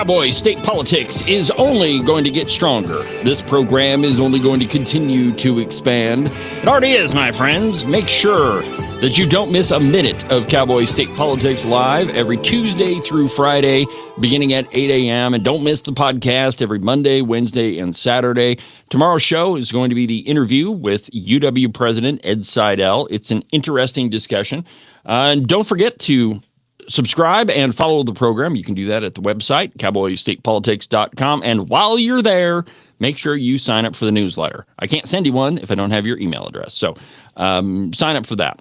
Cowboy State Politics is only going to get stronger. This program is only going to continue to expand. It already is, my friends. Make sure that you don't miss a minute of Cowboy State Politics live every Tuesday through Friday, beginning at 8 a.m. And don't miss the podcast every Monday, Wednesday, and Saturday. Tomorrow's show is going to be the interview with UW President Ed Seidel. It's an interesting discussion. And don't forget to subscribe and follow the program. You can do that at the website, cowboystatepolitics.com. And while you're there, make sure you sign up for the newsletter. I can't send you one if I don't have your email address. So sign up for that.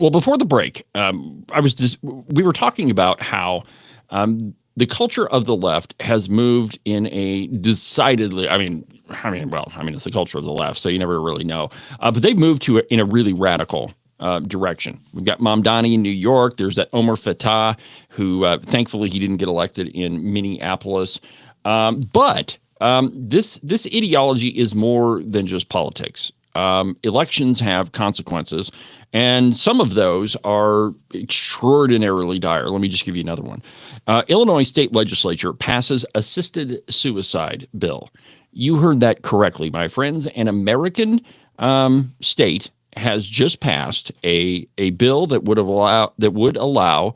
Well, before the break, we were talking about how the culture of the left has moved in a decidedly, it's the culture of the left, so you never really know. But they've moved in a really radical direction. We've got Mamdani in New York. There's that Omar Fattah, who thankfully he didn't get elected in Minneapolis. But this ideology is more than just politics. Elections have consequences, and some of those are extraordinarily dire. Let me just give you another one. Illinois state legislature passes assisted suicide bill. You heard that correctly, my friends. An American state has just passed a bill that would allow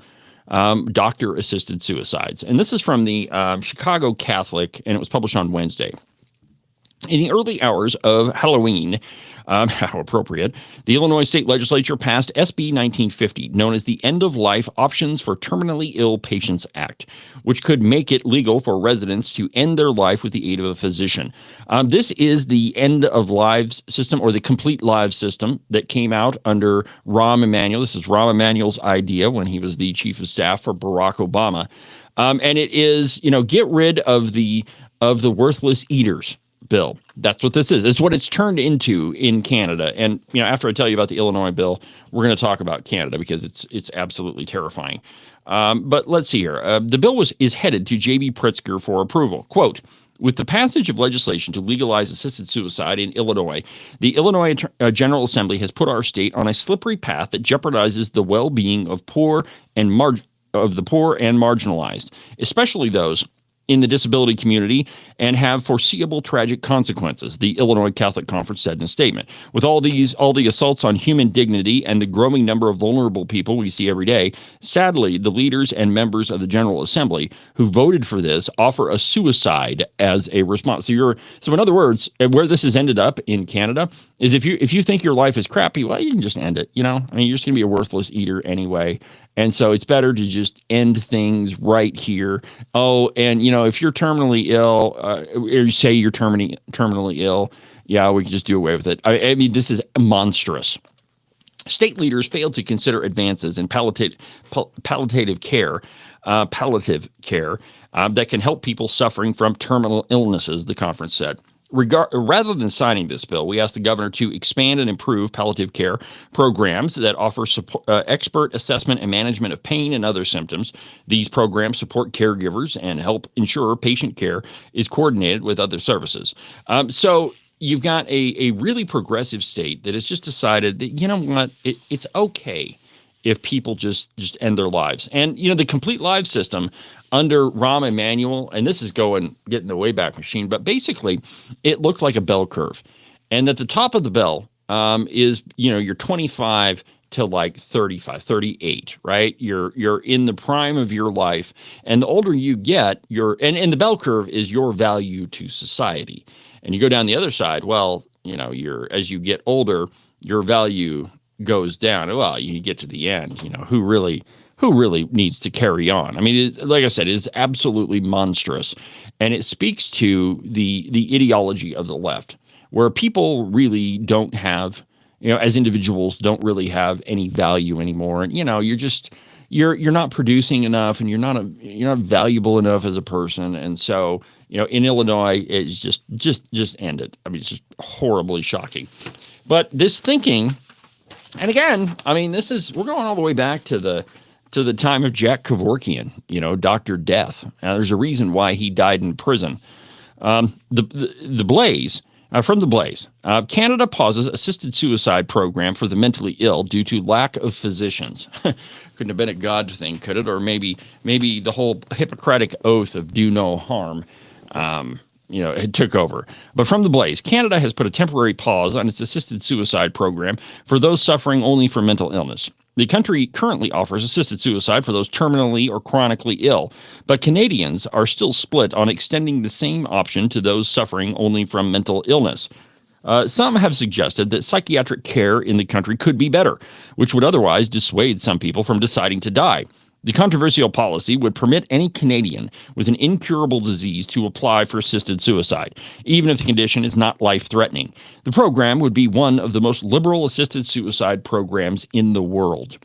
doctor-assisted suicides. And this is from the Chicago Catholic, and it was published on Wednesday. In the early hours of Halloween, how appropriate, the Illinois State Legislature passed SB 1950, known as the End of Life Options for Terminally Ill Patients Act, which could make it legal for residents to end their life with the aid of a physician. This is the end of lives system, or the complete lives system, that came out under Rahm Emanuel. This is Rahm Emanuel's idea when he was the chief of staff for Barack Obama. And it is, get rid of the worthless eaters bill. That's what this is. It's what it's turned into in Canada. And after I tell you about the Illinois bill, we're going to talk about Canada because it's absolutely terrifying. But let's see here. The bill is headed to J.B. Pritzker for approval. Quote, with the passage of legislation to legalize assisted suicide in Illinois, the Illinois General Assembly has put our state on a slippery path that jeopardizes the well-being of the poor and marginalized, especially those in the disability community, and have foreseeable tragic consequences, the Illinois Catholic Conference said in a statement. With all the assaults on human dignity and the growing number of vulnerable people we see every day, sadly, the leaders and members of the General Assembly who voted for this offer a suicide as a response. So in other words, where this has ended up in Canada is if you think your life is crappy, well, you can just end it. You're just going to be a worthless eater anyway. And so it's better to just end things right here. Oh, and if you're terminally ill, or you say you're terminally ill, yeah, we can just do away with it. I mean, this is monstrous. State leaders failed to consider advances in palliative care that can help people suffering from terminal illnesses, the conference said. Rather than signing this bill, we asked the governor to expand and improve palliative care programs that offer expert assessment and management of pain and other symptoms. These programs support caregivers and help ensure patient care is coordinated with other services. So you've got a really progressive state that has just decided that, it's okay if people just end their lives. And, the complete lives system under Rahm Emanuel, and this is getting the Wayback Machine, but basically it looked like a bell curve. And at the top of the bell is, you're 25 to like 35, 38, right? You're in the prime of your life. And the older you get, and the bell curve is your value to society. And you go down the other side, well, as you get older, your value goes down. Well, you get to the end, who really needs to carry on? I mean, like I said, it's absolutely monstrous. And it speaks to the ideology of the left, where people really don't have, as individuals, don't really have any value anymore. And, you're not producing enough, and you're not valuable enough as a person. And so, in Illinois, it's just ended. I mean, it's just horribly shocking. But this thinking, and again, I mean, we're going all the way back to the time of Jack Kevorkian, Dr. Death. Now, there's a reason why he died in prison. The Blaze From the Blaze, Canada pauses assisted suicide program for the mentally ill due to lack of physicians. Couldn't have been a God thing, could it? Or maybe the whole Hippocratic oath of do no harm, it took over. But from the Blaze, Canada has put a temporary pause on its assisted suicide program for those suffering only from mental illness. The country currently offers assisted suicide for those terminally or chronically ill, but Canadians are still split on extending the same option to those suffering only from mental illness. Some have suggested that psychiatric care in the country could be better, which would otherwise dissuade some people from deciding to die. The controversial policy would permit any Canadian with an incurable disease to apply for assisted suicide, even if the condition is not life-threatening. The program would be one of the most liberal assisted suicide programs in the world.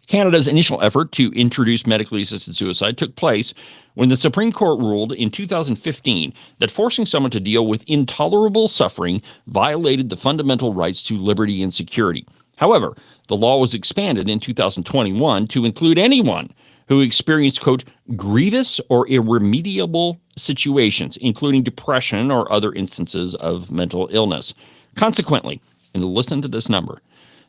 Canada's initial effort to introduce medically assisted suicide took place when the Supreme Court ruled in 2015 that forcing someone to deal with intolerable suffering violated the fundamental rights to liberty and security. However, the law was expanded in 2021 to include anyone who experienced, quote, grievous or irremediable situations, including depression or other instances of mental illness. Consequently, and listen to this number,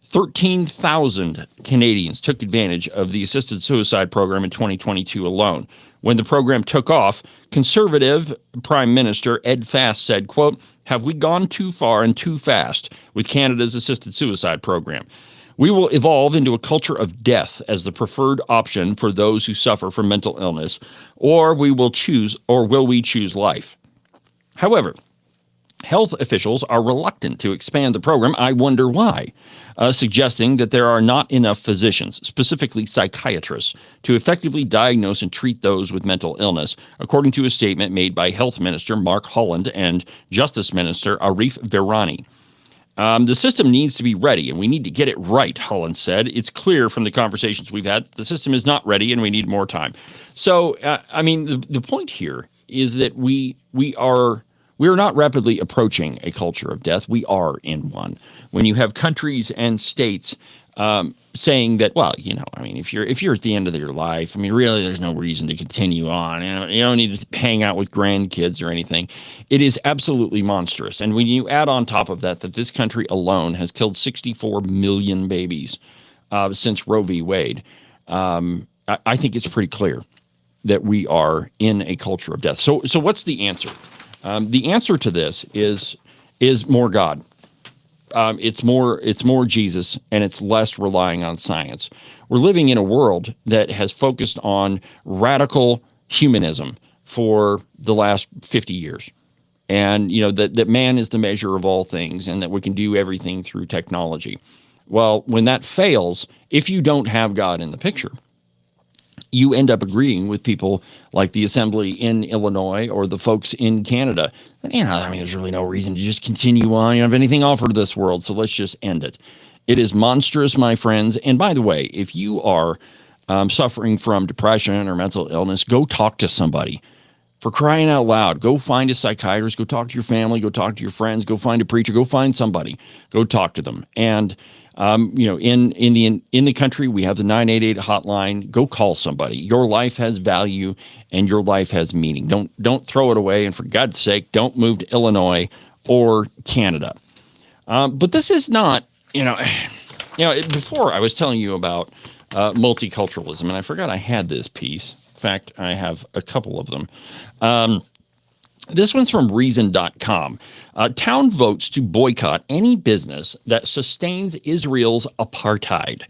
13,000 Canadians took advantage of the assisted suicide program in 2022 alone. When the program took off, Conservative Prime Minister Ed Fast said, quote, have we gone too far and too fast with Canada's assisted suicide program? We will evolve into a culture of death as the preferred option for those who suffer from mental illness, or will we choose life? However, health officials are reluctant to expand the program. I wonder why, suggesting that there are not enough physicians, specifically psychiatrists, to effectively diagnose and treat those with mental illness, according to a statement made by Health Minister Mark Holland and Justice Minister Arif Virani. The system needs to be ready, and we need to get it right, Holland said. It's clear from the conversations we've had that the system is not ready, and we need more time. So, the point here is that we are not rapidly approaching a culture of death. We are in one. When you have countries and states saying that, well, if you're at the end of your life, really, there's no reason to continue on. You don't need to hang out with grandkids or anything. It is absolutely monstrous. And when you add on top of that this country alone has killed 64 million babies since Roe v. Wade, I think it's pretty clear that we are in a culture of death. So what's the answer? The answer to this is more God. It's more Jesus, and it's less relying on science. We're living in a world that has focused on radical humanism for the last 50 years. And, that man is the measure of all things and that we can do everything through technology. Well, when that fails, if you don't have God in the picture, you end up agreeing with people like the assembly in Illinois or the folks in Canada. There's really no reason to just continue on. You don't have anything offered to this world, so let's just end it. It is monstrous, my friends. And by the way, if you are suffering from depression or mental illness, go talk to somebody. For crying out loud, go find a psychiatrist, go talk to your family, go talk to your friends, go find a preacher, go find somebody, go talk to them. And in the country, we have the 988 hotline. Go call somebody. Your life has value and your life has meaning. Don't throw it away. And for God's sake, don't move to Illinois or Canada. But this is not, before I was telling you about multiculturalism, and I forgot I had this piece. In fact, I have a couple of them. This one's from Reason.com. Town votes to boycott any business that sustains Israel's apartheid.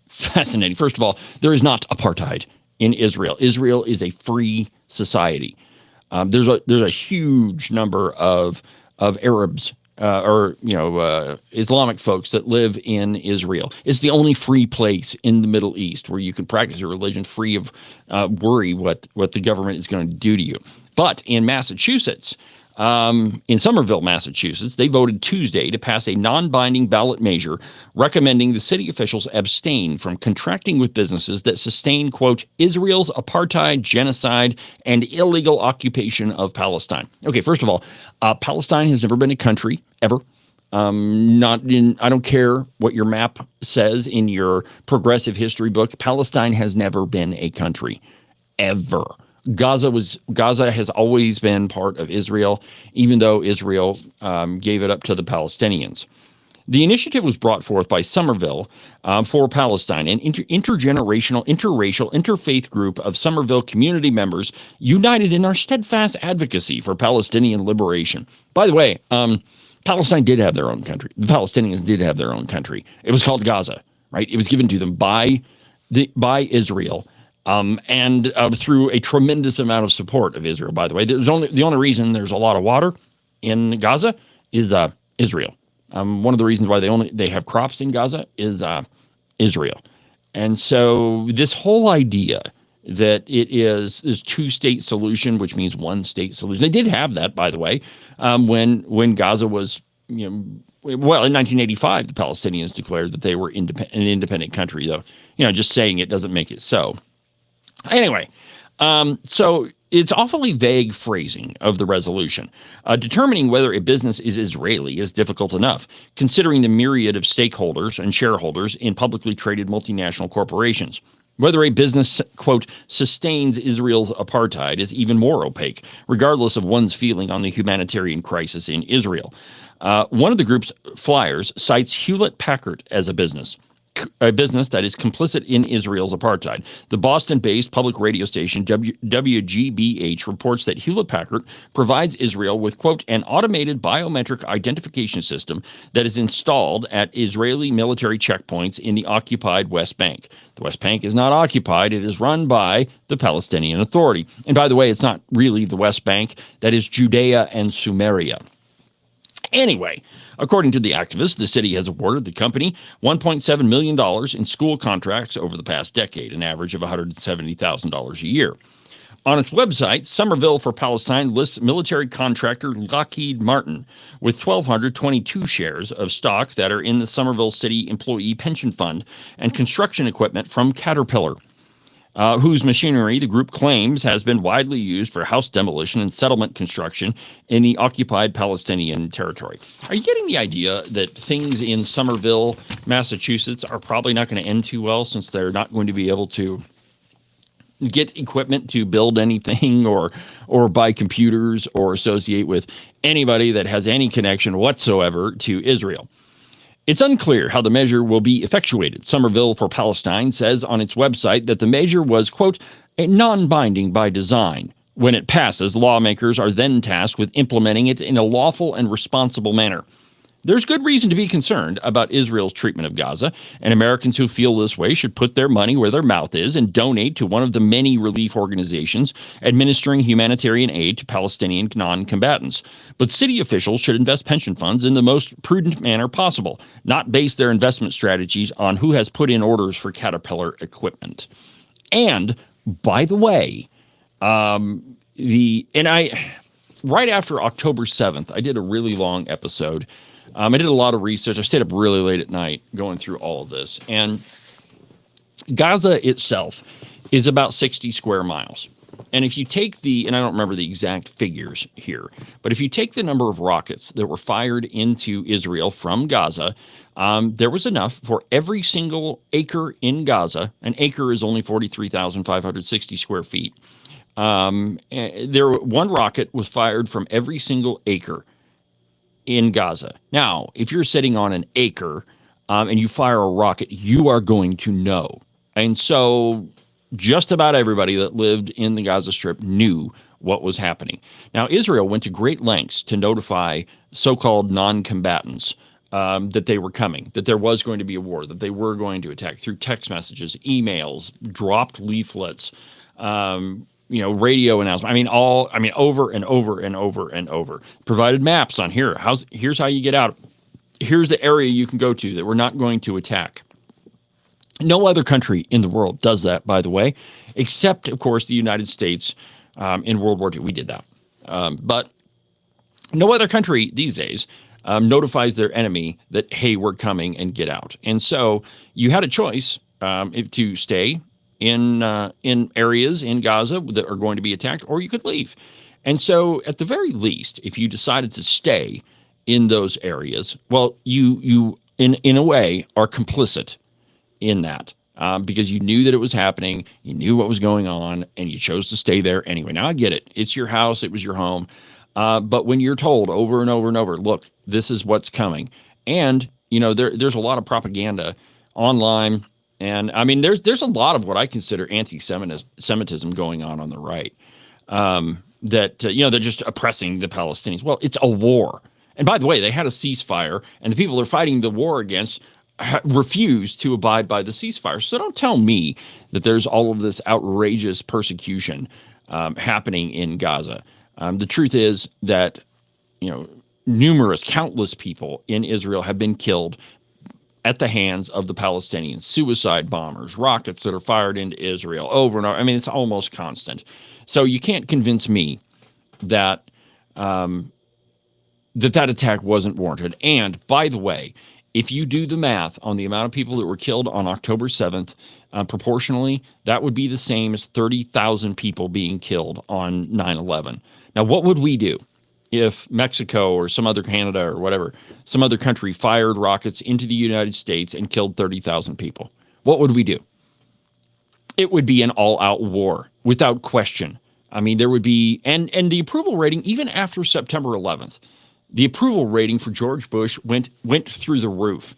Fascinating. First of all, there is not apartheid in Israel. Israel is a free society. There's a huge number of Arabs Islamic folks that live in Israel. It's the only free place in the Middle East where you can practice your religion free of worry what the government is going to do to you. But in Massachusetts, in Somerville, Massachusetts, they voted Tuesday to pass a non-binding ballot measure recommending the city officials abstain from contracting with businesses that sustain, quote, Israel's apartheid, genocide, and illegal occupation of Palestine. Okay, first of all, Palestine has never been a country, ever. I don't care what your map says in your progressive history book. Palestine has never been a country, ever. Gaza has always been part of Israel, even though Israel gave it up to the Palestinians. The initiative was brought forth by Somerville for Palestine, an intergenerational, interracial, interfaith group of Somerville community members united in our steadfast advocacy for Palestinian liberation. By the way, Palestine did have their own country. The Palestinians did have their own country. It was called Gaza, right? It was given to them by Israel. And through a tremendous amount of support of Israel, by the way. The only reason there's a lot of water in Gaza is Israel. One of the reasons why they have crops in Gaza is Israel. And so this whole idea that it is this two-state solution, which means one-state solution. They did have that, by the way, when Gaza was, in 1985, the Palestinians declared that they were an independent country, though. Just saying it doesn't make it so. Anyway, so it's awfully vague phrasing of the resolution. Determining whether a business is Israeli is difficult enough, considering the myriad of stakeholders and shareholders in publicly traded multinational corporations. Whether a business, quote, sustains Israel's apartheid is even more opaque, regardless of one's feeling on the humanitarian crisis in Israel. One of the group's flyers cites Hewlett-Packard as a business that is complicit in Israel's apartheid. The Boston-based public radio station WGBH reports that Hewlett-Packard provides Israel with, quote, an automated biometric identification system that is installed at Israeli military checkpoints in the occupied West Bank. The West Bank is not occupied. It is run by the Palestinian Authority. And by the way, it's not really the West Bank. That is Judea and Sumeria. Anyway, according to the activists, the city has awarded the company $1.7 million in school contracts over the past decade, an average of $170,000 a year. On its website, Somerville for Palestine lists military contractor Lockheed Martin with 1,222 shares of stock that are in the Somerville City Employee Pension Fund and construction equipment from Caterpillar, whose machinery the group claims has been widely used for house demolition and settlement construction in the occupied Palestinian territory. Are you getting the idea that things in Somerville, Massachusetts are probably not going to end too well, since they're not going to be able to get equipment to build anything or buy computers or associate with anybody that has any connection whatsoever to Israel? It's unclear how the measure will be effectuated. Somerville for Palestine says on its website that the measure was, quote, non-binding by design. When it passes, lawmakers are then tasked with implementing it in a lawful and responsible manner. There's good reason to be concerned about Israel's treatment of Gaza, and Americans who feel this way should put their money where their mouth is and donate to one of the many relief organizations administering humanitarian aid to Palestinian non-combatants. But city officials should invest pension funds in the most prudent manner possible, not base their investment strategies on who has put in orders for Caterpillar equipment. And, by the way, right after October 7th, I did a really long episode. I did a lot of research. I stayed up really late at night going through all of this. And Gaza itself is about 60 square miles. And if you take and I don't remember the exact figures here, but if you take the number of rockets that were fired into Israel from Gaza, there was enough for every single acre in Gaza. An acre is only 43,560 square feet. One rocket was fired from every single acre in Gaza. Now, if you're sitting on an acre and you fire a rocket, you are going to know. And so just about everybody that lived in the Gaza Strip knew what was happening. Now, Israel went to great lengths to notify so-called non-combatants that they were coming, that there was going to be a war, that they were going to attack through text messages, emails, dropped leaflets, radio announcement. Over and over and over and over. Provided maps on here. Here's how you get out. Here's the area you can go to that we're not going to attack. No other country in the world does that, by the way, except, of course, the United States in World War II. We did that. But no other country these days notifies their enemy that, hey, we're coming and get out. And so you had a choice to stay in areas in Gaza that are going to be attacked, or you could leave. And so at the very least, if you decided to stay in those areas, well, you in a way are complicit in that. because you knew that it was happening, you knew what was going on, and you chose to stay there anyway. Now, I get it. It's your house. It was your home. But when you're told over and over and over, look, this is what's coming. And, there's a lot of propaganda online. And, I mean, there's a lot of what I consider anti-Semitism going on the right. That they're just oppressing the Palestinians. Well, it's a war. And by the way, they had a ceasefire, and the people they're fighting the war against refused to abide by the ceasefire. So don't tell me that there's all of this outrageous persecution happening in Gaza. The truth is that, countless people in Israel have been killed at the hands of the Palestinians, suicide bombers, rockets that are fired into Israel over and over. I mean, it's almost constant. So you can't convince me that that attack wasn't warranted. And by the way, if you do the math on the amount of people that were killed on October 7th, proportionally, that would be the same as 30,000 people being killed on 9/11. Now, what would we do if Mexico or some other Canada or whatever, some other country fired rockets into the United States and killed 30,000 people? What would we do? It would be an all-out war, without question. I mean, there would be, and the approval rating, even after September 11th, the approval rating for George Bush went through the roof.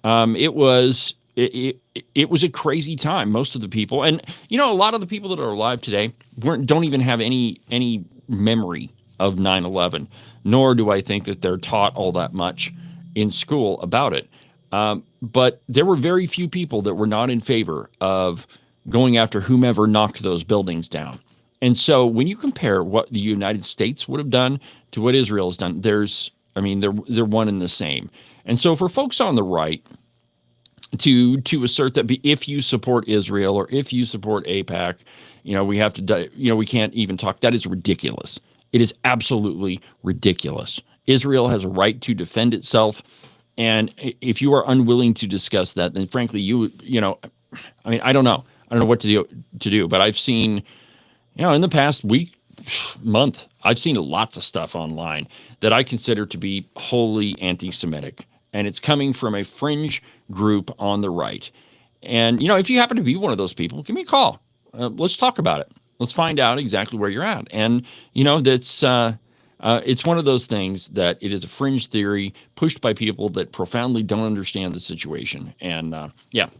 It was a crazy time. Most of the people, and a lot of the people that are alive today don't even have any memory of 9/11. Nor do I think that they're taught all that much in school about it. But there were very few people that were not in favor of going after whomever knocked those buildings down. And so when you compare what the United States would have done to what Israel has done, they're one and the same. And so for folks on the right to assert that if you support Israel or if you support AIPAC, we have to, we can't even talk. That is ridiculous. It is absolutely ridiculous. Israel has a right to defend itself. And if you are unwilling to discuss that, then frankly, I don't know. I don't know what to do, but I've seen, in the past month, I've seen lots of stuff online that I consider to be wholly anti-Semitic. And it's coming from a fringe group on the right. And, if you happen to be one of those people, give me a call. Let's talk about it. Let's find out exactly where you're at. And, that's it's one of those things that it is a fringe theory pushed by people that profoundly don't understand the situation. And,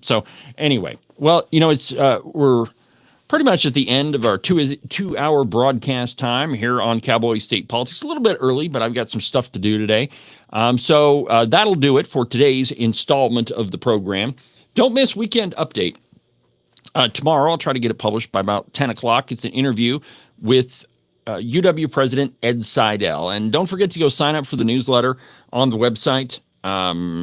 so anyway, well, it's we're pretty much at the end of our two-hour broadcast time here on Cowboy State Politics. A little bit early, but I've got some stuff to do today. So that'll do it for today's installment of the program. Don't miss Weekend Update. Tomorrow, I'll try to get it published by about 10 o'clock. It's an interview with UW President Ed Seidel. And don't forget to go sign up for the newsletter on the website.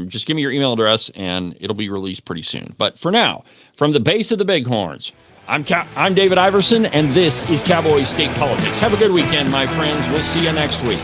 Just give me your email address, and it'll be released pretty soon. But for now, from the base of the Bighorns, I'm David Iverson, and this is Cowboy State Politics. Have a good weekend, my friends. We'll see you next week.